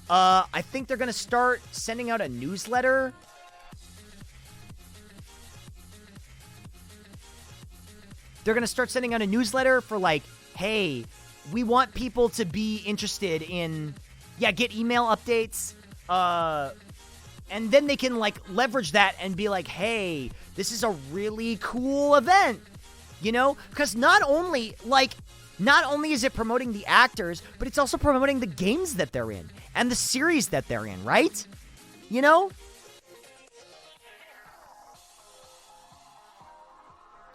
[SPEAKER 1] I think they're going to start sending out a newsletter. They're going to start sending out a newsletter for like, hey, we want people to be interested in, get email updates. And then they can like leverage that and be like, hey, this is a really cool event. You know? Because not only is it promoting the actors, but it's also promoting the games that they're in and the series that they're in, right? You know?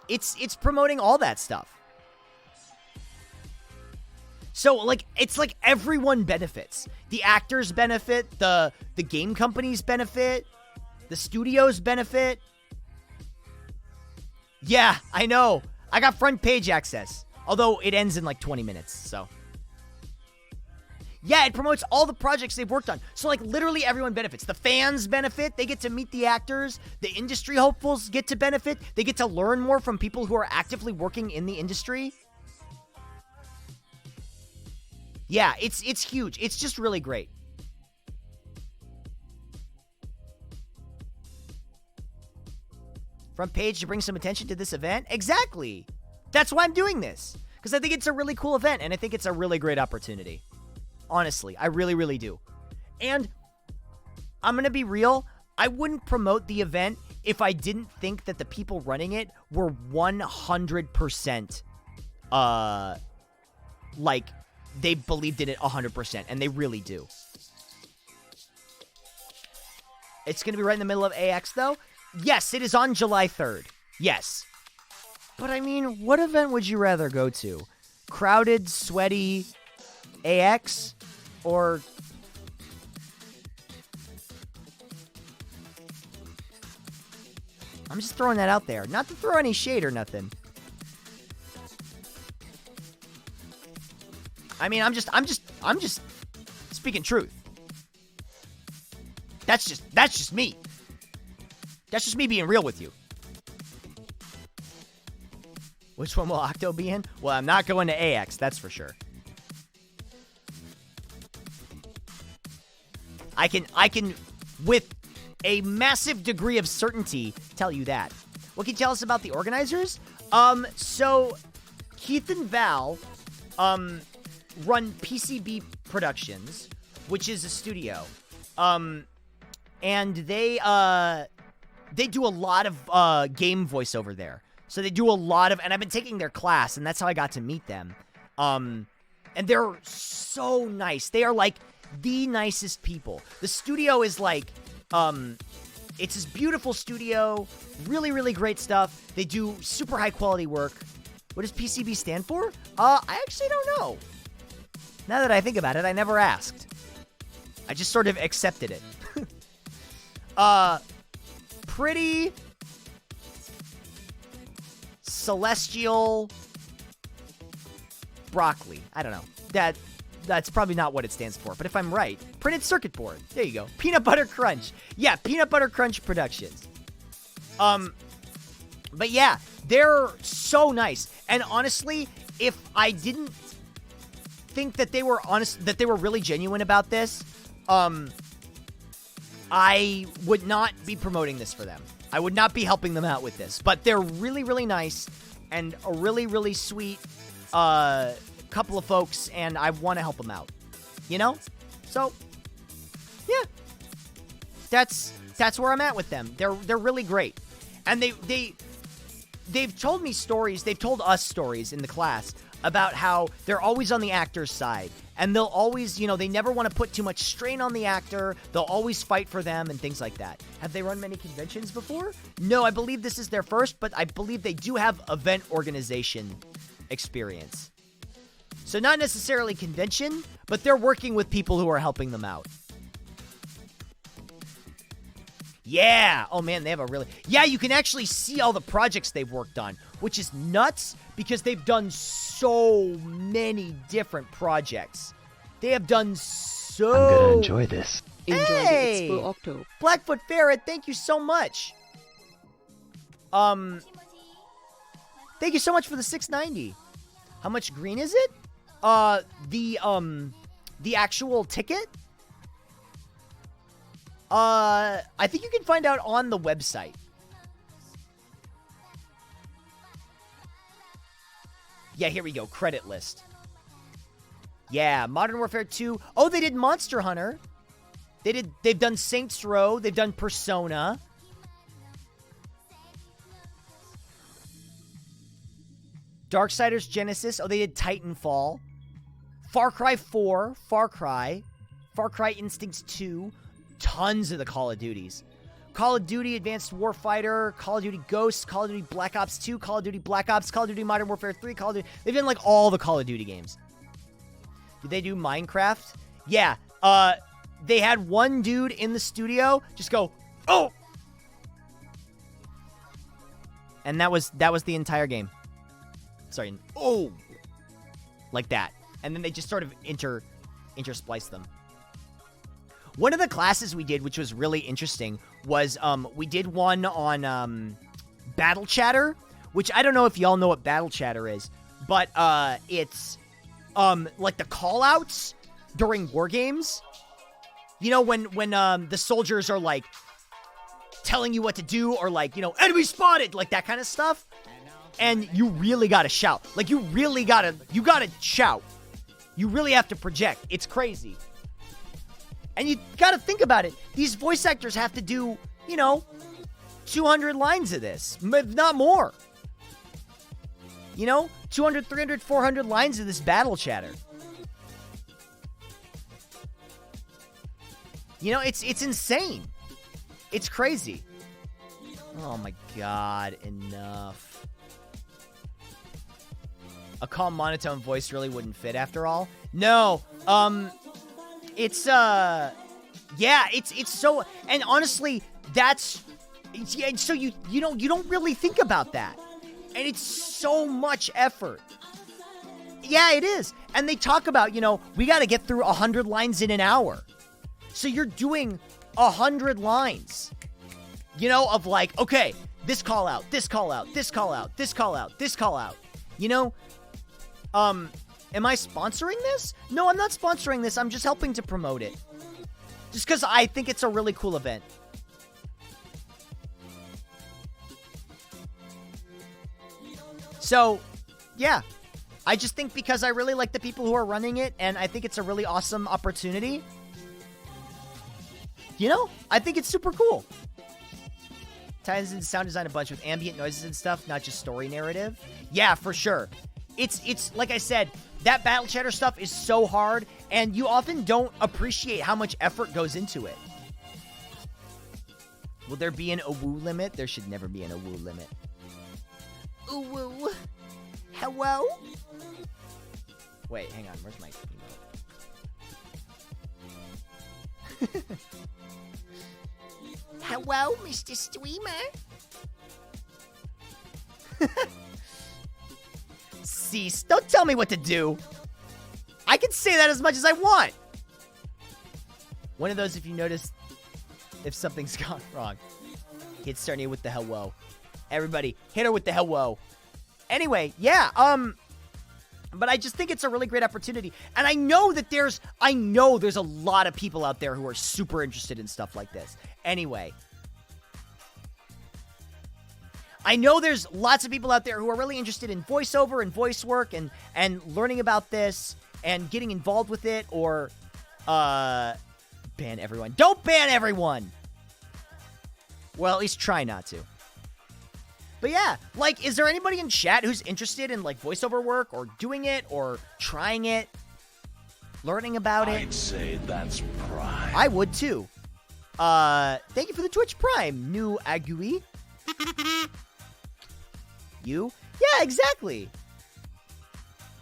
[SPEAKER 1] It's promoting all that stuff. So, like, it's like everyone benefits. The actors benefit, the game companies benefit, the studios benefit. Yeah, I know. I got front page access. Although it ends in like 20 minutes, so. Yeah, it promotes all the projects they've worked on. So, like, literally everyone benefits. The fans benefit. They get to meet the actors. The industry hopefuls get to benefit. They get to learn more from people who are actively working in the industry. Yeah, it's huge. It's just really great. Front page to bring some attention to this event? Exactly. That's why I'm doing this. Because I think it's a really cool event, and I think it's a really great opportunity. Honestly, I really, really do. And I'm going to be real. I wouldn't promote the event if I didn't think that the people running it were 100%, like, they believed in it 100%, and they really do. It's going to be right in the middle of AX, though? Yes, it is on July 3rd. Yes. But, I mean, what event would you rather go to? Crowded, sweaty AX? Or... I'm just throwing that out there. Not to throw any shade or nothing. I mean, I'm just speaking truth. That's just me. That's just me being real with you. Which one will Octo be in? Well, I'm not going to AX, that's for sure. I can, with a massive degree of certainty, tell you that. What can you tell us about the organizers? So, Keith and Val, run PCB Productions, which is a studio. And they do a lot of, game voiceover there. So they do a lot of, and I've been taking their class, and that's how I got to meet them. And they're so nice. They are, like, the nicest people. The studio is, like, it's this beautiful studio, really, really great stuff. They do super high-quality work. What does PCB stand for? I actually don't know. Now that I think about it, I never asked. I just sort of accepted it. Pretty celestial broccoli. I don't know. That's probably not what it stands for, but if I'm right, printed circuit board. There you go. Peanut Butter Crunch. Yeah, Peanut Butter Crunch Productions. But yeah, they're so nice. And honestly, if I didn't think that they were honest, that they were really genuine about this, I would not be promoting this for them. I would not be helping them out with this. But they're really, really nice and a really, really sweet couple of folks, and I want to help them out. You know? So, yeah. That's where I'm at with them. They're really great. And they've told me stories, they've told us stories in the class about how they're always on the actor's side. And they'll always, you know, they never want to put too much strain on the actor. They'll always fight for them and things like that. Have they run many conventions before? No, I believe this is their first, but I believe they do have event organization experience. So not necessarily convention, but they're working with people who are helping them out. Yeah. Oh, man, they have a really... Yeah, you can actually see all the projects they've worked on, which is nuts because they've done so many different projects. They have done so...
[SPEAKER 9] I'm gonna enjoy this.
[SPEAKER 2] Enjoy
[SPEAKER 1] Hey!
[SPEAKER 2] the Expo Octo.
[SPEAKER 1] Blackfoot Ferret, thank you so much. Thank you so much for the 690. How much green is it? The actual ticket? I think you can find out on the website. Yeah, here we go. Credit list. Yeah, Modern Warfare 2. Oh, they did Monster Hunter. They've done Saints Row. They've done Persona. Darksiders Genesis. Oh, they did Titanfall. Far Cry 4. Far Cry Instincts 2. Tons of the Call of Duties. Call of Duty Advanced Warfighter, Call of Duty Ghosts, Call of Duty Black Ops 2, Call of Duty Black Ops, Call of Duty Modern Warfare 3, Call of Duty... They've done, like, all the Call of Duty games. Did they do Minecraft? Yeah. They had one dude in the studio just go, oh! And that was the entire game. Sorry. Oh! Like that. And then they just sort of interspliced them. One of the classes we did, which was really interesting, was we did one on Battle Chatter, which I don't know if y'all know what Battle Chatter is, but it's like the call-outs during war games. You know, when the soldiers are, like, telling you what to do, or, like, you know, enemy spotted, like that kind of stuff. And you really gotta shout. Like, you gotta shout. You really have to project. It's crazy. And you gotta think about it. These voice actors have to do, you know, 200 lines of this, if not more. You know, 200, 300, 400 lines of this Battle Chatter. You know, it's insane. It's crazy. Oh my god, enough. A calm monotone voice really wouldn't fit after all. No, it's yeah, it's so, and honestly, so you don't really think about that. And it's so much effort. Yeah, it is. And they talk about, you know, we got to get through 100 lines in an hour. So you're doing 100 lines, you know, of like, okay, this call out, this call out, this call out, this call out, this call out, you know? Am I sponsoring this? No, I'm not sponsoring this. I'm just helping to promote it. Just because I think it's a really cool event. So, yeah. I just think because I really like the people who are running it, and I think it's a really awesome opportunity. You know, I think it's super cool. Ties into sound design a bunch with ambient noises and stuff, not just story narrative. Yeah, for sure. It's like I said, that Battle Chatter stuff is so hard, and you often don't appreciate how much effort goes into it. Will there be an AWOO limit? There should never be an AWOO limit. AWOO. Hello? Wait, hang on. Where's my emote? Hello, Mr. Streamer? Cease. Don't tell me what to do. I can say that as much as I want. One of those if you notice if something's gone wrong. Hit Starnia with the hello. Everybody, hit her with the hello. Anyway, yeah, but I just think it's a really great opportunity. And I know there's a lot of people out there who are super interested in stuff like this. Anyway, I know there's lots of people out there who are really interested in voiceover and voice work and learning about this and getting involved with it, or ban everyone. Don't ban everyone! Well, at least try not to. But yeah, like, is there anybody in chat who's interested in, like, voiceover work or doing it or trying it, learning about it?
[SPEAKER 7] I'd say that's prime.
[SPEAKER 1] I would too. Thank you for the Twitch Prime, new Agui. You? Yeah, exactly.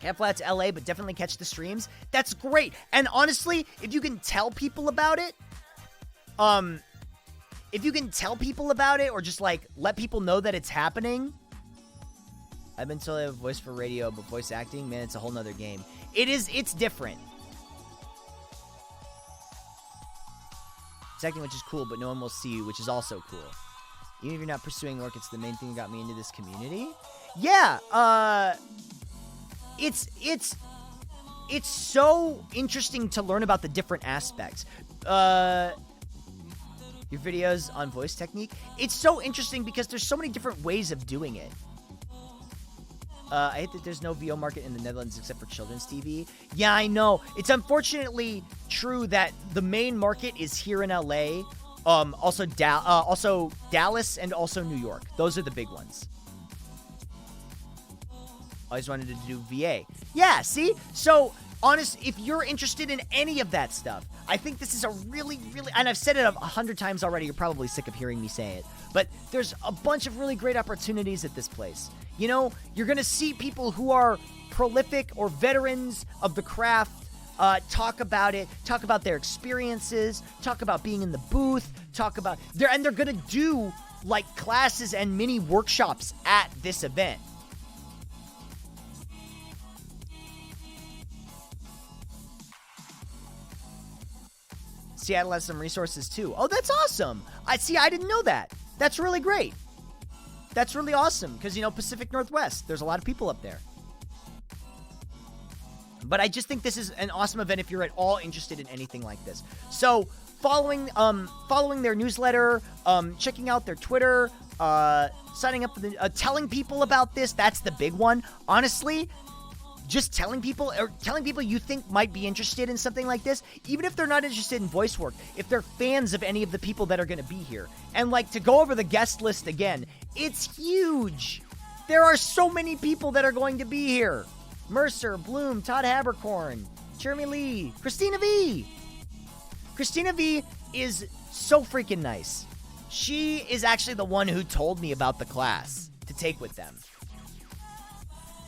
[SPEAKER 1] Can't fly out to LA, but definitely catch the streams. That's great. And honestly, if you can tell people about it, or just, like, let people know that it's happening. I've been told I have a voice for radio, but voice acting, man, it's a whole nother game. It's different. protecting, which is cool, but no one will see you, which is also cool. Even if you're not pursuing work, it's the main thing that got me into this community. Yeah, it's so interesting to learn about the different aspects. Your videos on voice technique. It's so interesting because there's so many different ways of doing it. I hate that there's no VO market in the Netherlands except for children's TV. Yeah, I know. It's unfortunately true that the main market is here in LA. Also Dallas and also New York. Those are the big ones. Always wanted to do VA. Yeah, see? So, honest, if you're interested in any of that stuff, I think this is a really, and I've said it 100 times already, you're probably sick of hearing me say it, but there's a bunch of really great opportunities at this place. You know, you're going to see people who are prolific or veterans of the craft talk about it, talk about their experiences, talk about being in the booth, and they're going to do, like, classes and mini workshops at this event. Seattle has some resources too. Oh, that's awesome. I didn't know that. That's really great. That's really awesome because, you know, Pacific Northwest, there's a lot of people up there. But I just think this is an awesome event if you're at all interested in anything like this. So, following their newsletter, checking out their Twitter, signing up for telling people about this, that's the big one. Honestly, just telling people you think might be interested in something like this, even if they're not interested in voice work, if they're fans of any of the people that are going to be here. And, like, to go over the guest list again, it's huge. There are so many people that are going to be here. Mercer, Bloom, Todd Habercorn, Jeremy Lee, Christina V. Christina V is so freaking nice. She is actually the one who told me about the class to take with them.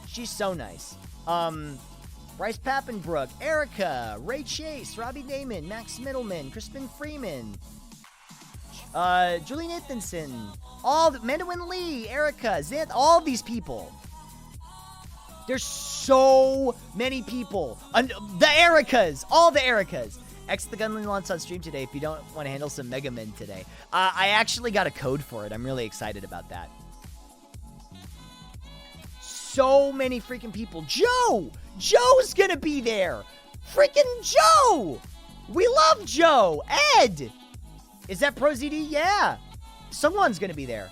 [SPEAKER 1] She's so nice. Bryce Pappenbrook, Erica, Ray Chase, Robbie Damon, Max Middleman, Crispin Freeman, Julie Nathanson, Mandawin Lee, Erica, Xanth, all these people. There's so many people. The Ericas, all the Ericas. X the Gunman wants on stream today if you don't want to handle some Mega Men today. I actually got a code for it. I'm really excited about that. So many freaking people. Joe's gonna be there. Freaking Joe. We love Joe. Ed. Is that ProZD? Yeah. Someone's gonna be there.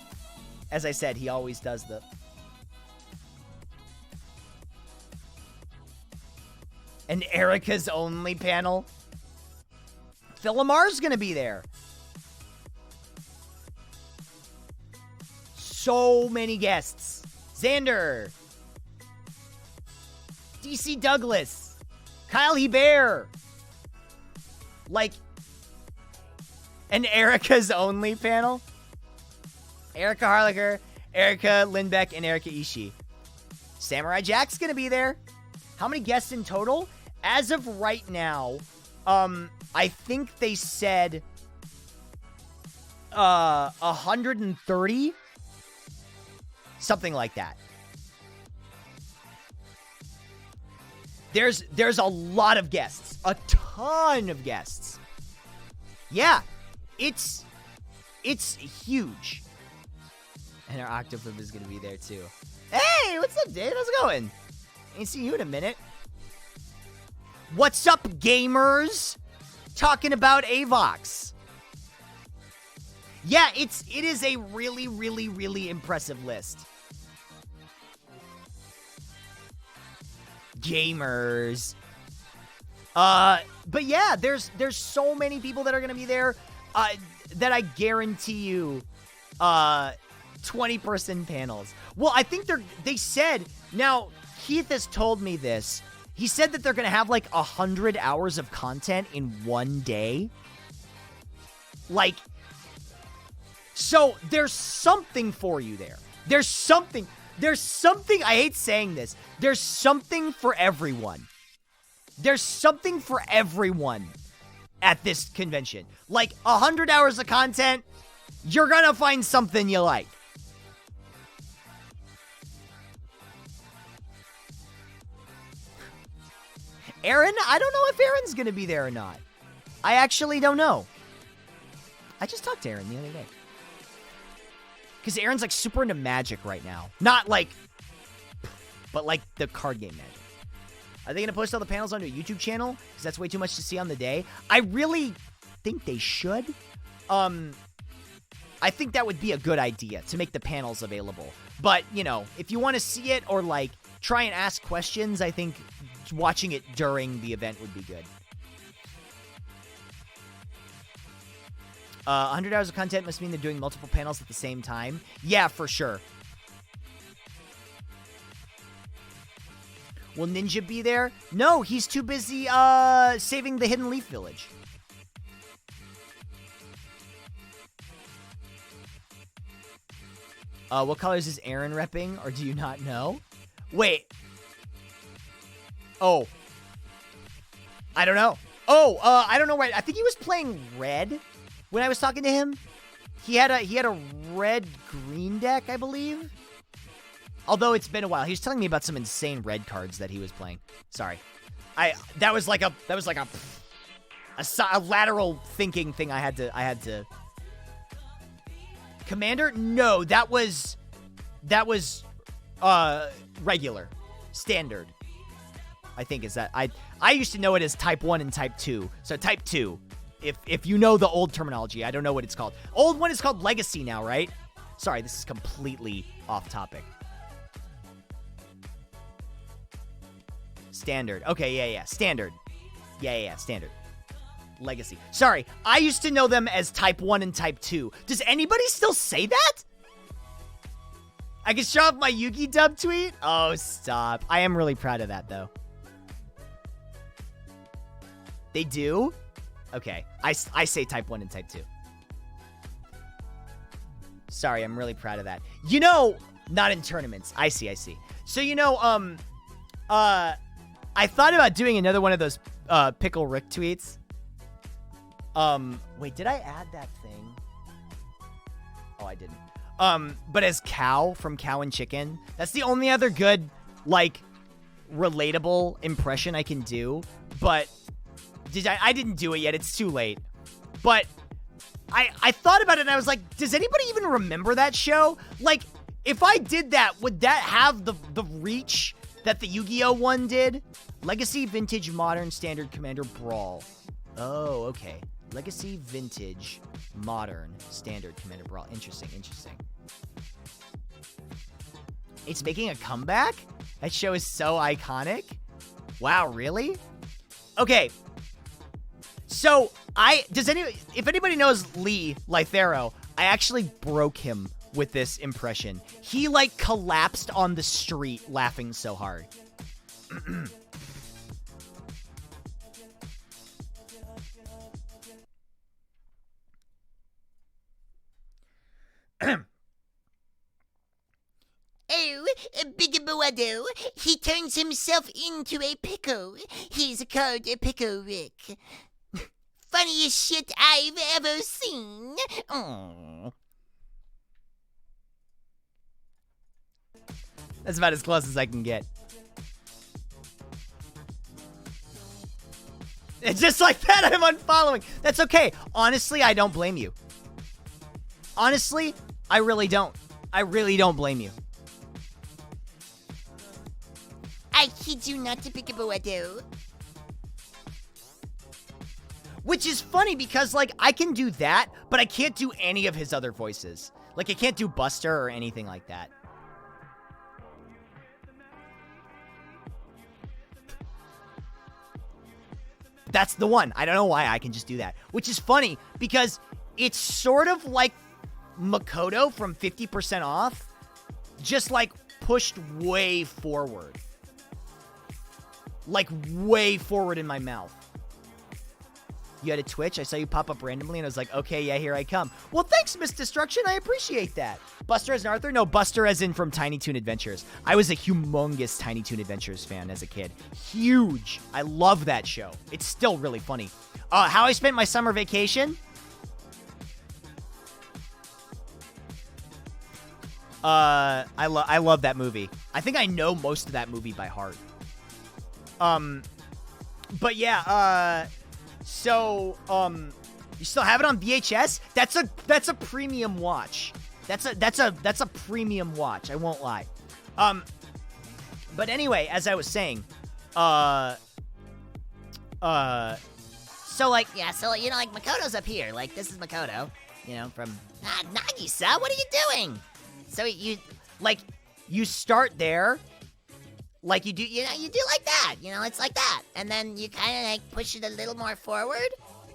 [SPEAKER 1] As I said, he always does the... An Erica's Only panel. Phil Lamar's gonna be there. So many guests. Xander. DC Douglas. Kyle Hebert. Like, an Erica's Only panel. Erica Harlacher, Erica Lindbeck, and Erica Ishii. Samurai Jack's gonna be there. How many guests in total? As of right now, I think they said 130. Something like that. There's a lot of guests. A ton of guests. Yeah. It's huge. And our Octopimp is going to be there too. Hey, what's up, Dave? How's it going? Ain't seen you in a minute. What's up, gamers? Talking about Avox. Yeah, it is a really, really, really impressive list. Gamers. But yeah, there's so many people that are gonna be there that I guarantee you 20-person panels. Well, I think they said, now Keith has told me this. He said that they're gonna have like 100 hours of content in one day. Like, so there's something for you there. There's something, I hate saying this. There's something for everyone. There's something for everyone at this convention. Like 100 hours of content, you're gonna find something you like. Aaron, I don't know if Aaron's gonna be there or not. I actually don't know. I just talked to Aaron the other day. Because Aaron's, like, super into Magic right now. Not, like, but, like, the card game Magic. Are they going to post all the panels onto a YouTube channel? Because that's way too much to see on the day. I really think they should. I think that would be a good idea to make the panels available. But, you know, if you want to see it or, like, try and ask questions, I think watching it during the event would be good. 100 hours of content must mean they're doing multiple panels at the same time. Yeah, for sure. Will Ninja be there? No, he's too busy saving the Hidden Leaf Village. What colors is Aaron repping, or do you not know? Wait. Oh. I don't know. Oh, I don't know. Right. I think he was playing red when I was talking to him. He had a red-green deck, I believe. Although it's been a while. He was telling me about some insane red cards that he was playing. Sorry. That was like a lateral thinking thing I had to Commander? No, that was regular. Standard. I think is that. I used to know it as type 1 and type 2. So type 2. If you know the old terminology, I don't know what it's called. Old one is called Legacy now, right? Sorry, this is completely off topic. Standard. Okay, yeah. Standard. Yeah, standard. Legacy. Sorry, I used to know them as type 1 and type 2. Does anybody still say that? I can show off my Yugi dub tweet? Oh, stop. I am really proud of that, though. They do? Okay. I say type 1 and type 2. Sorry, I'm really proud of that. You know, not in tournaments. I see. So, you know, I thought about doing another one of those Pickle Rick tweets. Wait, did I add that thing? Oh, I didn't. But as Cow from Cow and Chicken, that's the only other good, like, relatable impression I can do. But I didn't do it yet. It's too late. But I thought about it and I was like, does anybody even remember that show? Like, if I did that, would that have the reach that the Yu-Gi-Oh! One did? Legacy, Vintage, Modern, Standard, Commander, Brawl. Oh, okay. Legacy, Vintage, Modern, Standard, Commander, Brawl. Interesting. It's making a comeback? That show is so iconic. Wow, really? Okay. So, if anybody knows Lee Lythero, I actually broke him with this impression. He, like, collapsed on the street laughing so hard.
[SPEAKER 11] Oh, Big Boado, he turns himself into a pickle. He's called a Pickle Rick. Funniest shit I've ever seen. Aww.
[SPEAKER 1] That's about as close as I can get. It's just like that, I'm unfollowing. That's okay. Honestly, I don't blame you. Honestly, I really don't. I really don't blame you.
[SPEAKER 11] I kid you not, Big Boado.
[SPEAKER 1] Which is funny because, like, I can do that, but I can't do any of his other voices. Like, I can't do Buster or anything like that. That's the one. I don't know why I can just do that. Which is funny because it's sort of like Makoto from 50% Off, just, like, pushed way forward. Like, way forward in my mouth. You had a Twitch? I saw you pop up randomly, and I was like, okay, yeah, here I come. Well, thanks, Miss Destruction. I appreciate that. Buster as an Arthur? No, Buster as in from Tiny Toon Adventures. I was a humongous Tiny Toon Adventures fan as a kid. Huge. I love that show. It's still really funny. How I spent my summer vacation? I love that movie. I think I know most of that movie by heart. But yeah, so, You still have it on VHS? That's a premium watch. That's a premium watch. I won't lie. But anyway, as I was saying, so like, yeah, so you know, like Makoto's up here. Like this is Makoto, you know, from Nagisa. What are you doing? So you start there, like you do like that. You know, it's like that, and then you kind of like push it a little more forward.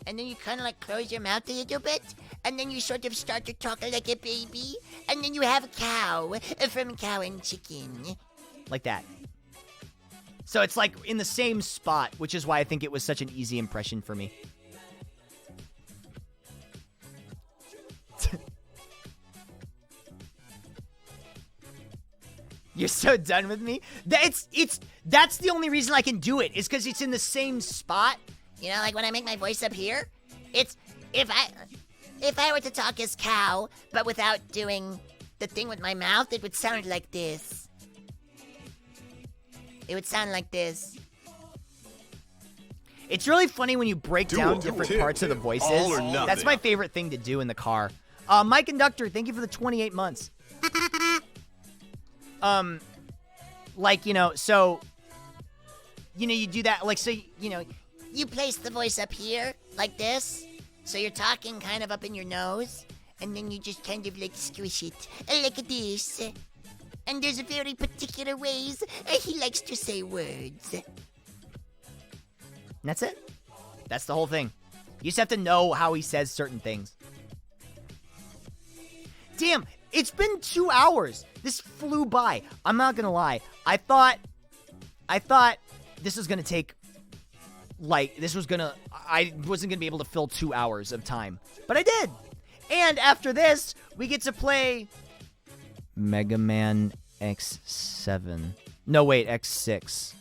[SPEAKER 1] And then you kind of like close your mouth a little bit. And then you sort of start to talk like a baby. And then you have a cow from Cow and Chicken. Like that. So it's like in the same spot, which is why I think it was such an easy impression for me. You're so done with me? That's the only reason I can do it, is because it's in the same spot. You know, like when I make my voice up here, it's if I were to talk as Cow, but without doing the thing with my mouth, it would sound like this. It would sound like this. It's really funny when you break down different parts of the voices.
[SPEAKER 10] All or nothing.
[SPEAKER 1] That's my favorite thing to do in the car. My conductor, thank you for the 28 months. Like, you know, so, you know, you do that, like, so, you know, you place the voice up here, like this, so you're talking kind of up in your nose, and then you just kind of, like, squish it, like this. And there's very particular ways he likes to say words. And that's it. That's the whole thing. You just have to know how he says certain things. Damn, it's been 2 hours. This flew by. I'm not gonna lie. I thought this was gonna take, like, I wasn't gonna be able to fill 2 hours of time. But I did. And after this, we get to play Mega Man X7. No, wait, X6.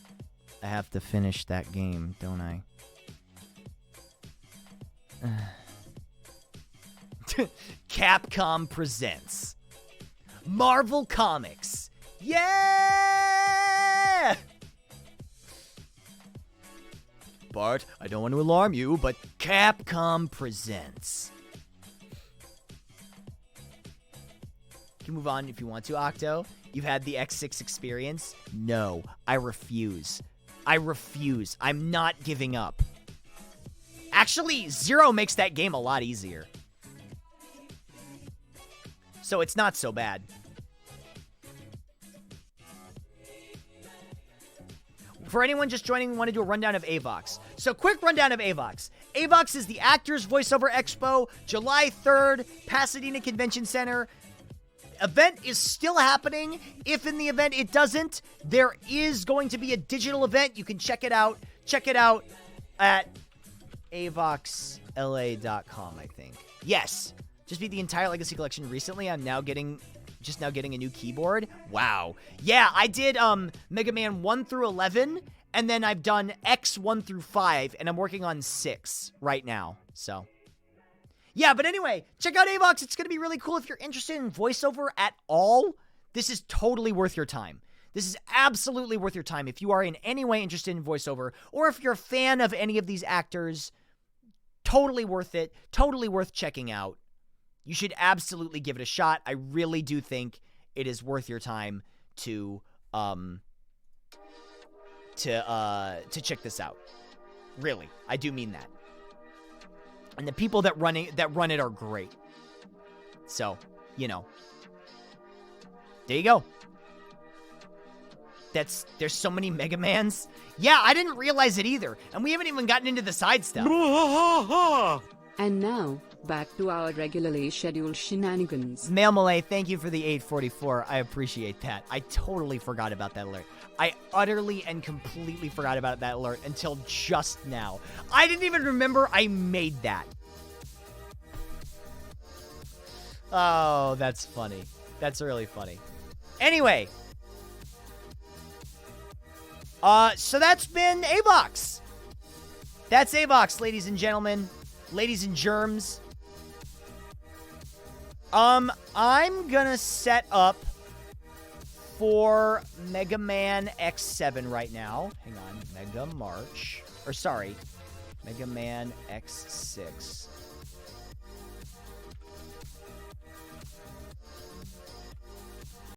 [SPEAKER 1] I have to finish that game, don't I? Capcom presents Marvel Comics. Yeah! Bart, I don't want to alarm you, but Capcom presents. You can move on if you want to, Octo. You've had the X6 experience? No, I refuse. I refuse. I'm not giving up. Actually, Zero makes that game a lot easier. So it's not so bad. For anyone just joining, we want to do a rundown of Avox. So quick rundown of Avox. Avox is the Actors Voiceover Expo, July 3rd, Pasadena Convention Center. Event is still happening. If in the event it doesn't, there is going to be a digital event. You can check it out. Check it out at avoxla.com, I think. Yes. Just beat the entire Legacy Collection recently. I'm now getting a new keyboard. Wow. Yeah, I did Mega Man 1 through 11, and then I've done X 1 through 5, and I'm working on 6 right now. So, yeah, but anyway, check out Avox. It's going to be really cool if you're interested in voiceover at all. This is totally worth your time. This is absolutely worth your time if you are in any way interested in voiceover, or if you're a fan of any of these actors. Totally worth it. Totally worth checking out. You should absolutely give it a shot. I really do think it is worth your time to check this out. Really, I do mean that. And the people that run it are great. So, you know, there you go. There's so many Mega Mans. Yeah, I didn't realize it either, and we haven't even gotten into the side stuff.
[SPEAKER 2] And now, back to our regularly scheduled shenanigans.
[SPEAKER 1] Mail Malay, thank you for the 844. I appreciate that. I totally forgot about that alert. I utterly and completely forgot about that alert until just now. I didn't even remember I made that. Oh, that's funny. That's really funny. Anyway. So that's been Avox. That's Avox, ladies and gentlemen. Ladies and germs. I'm gonna set up for Mega Man X7 right now. Hang on. Mega Man X6.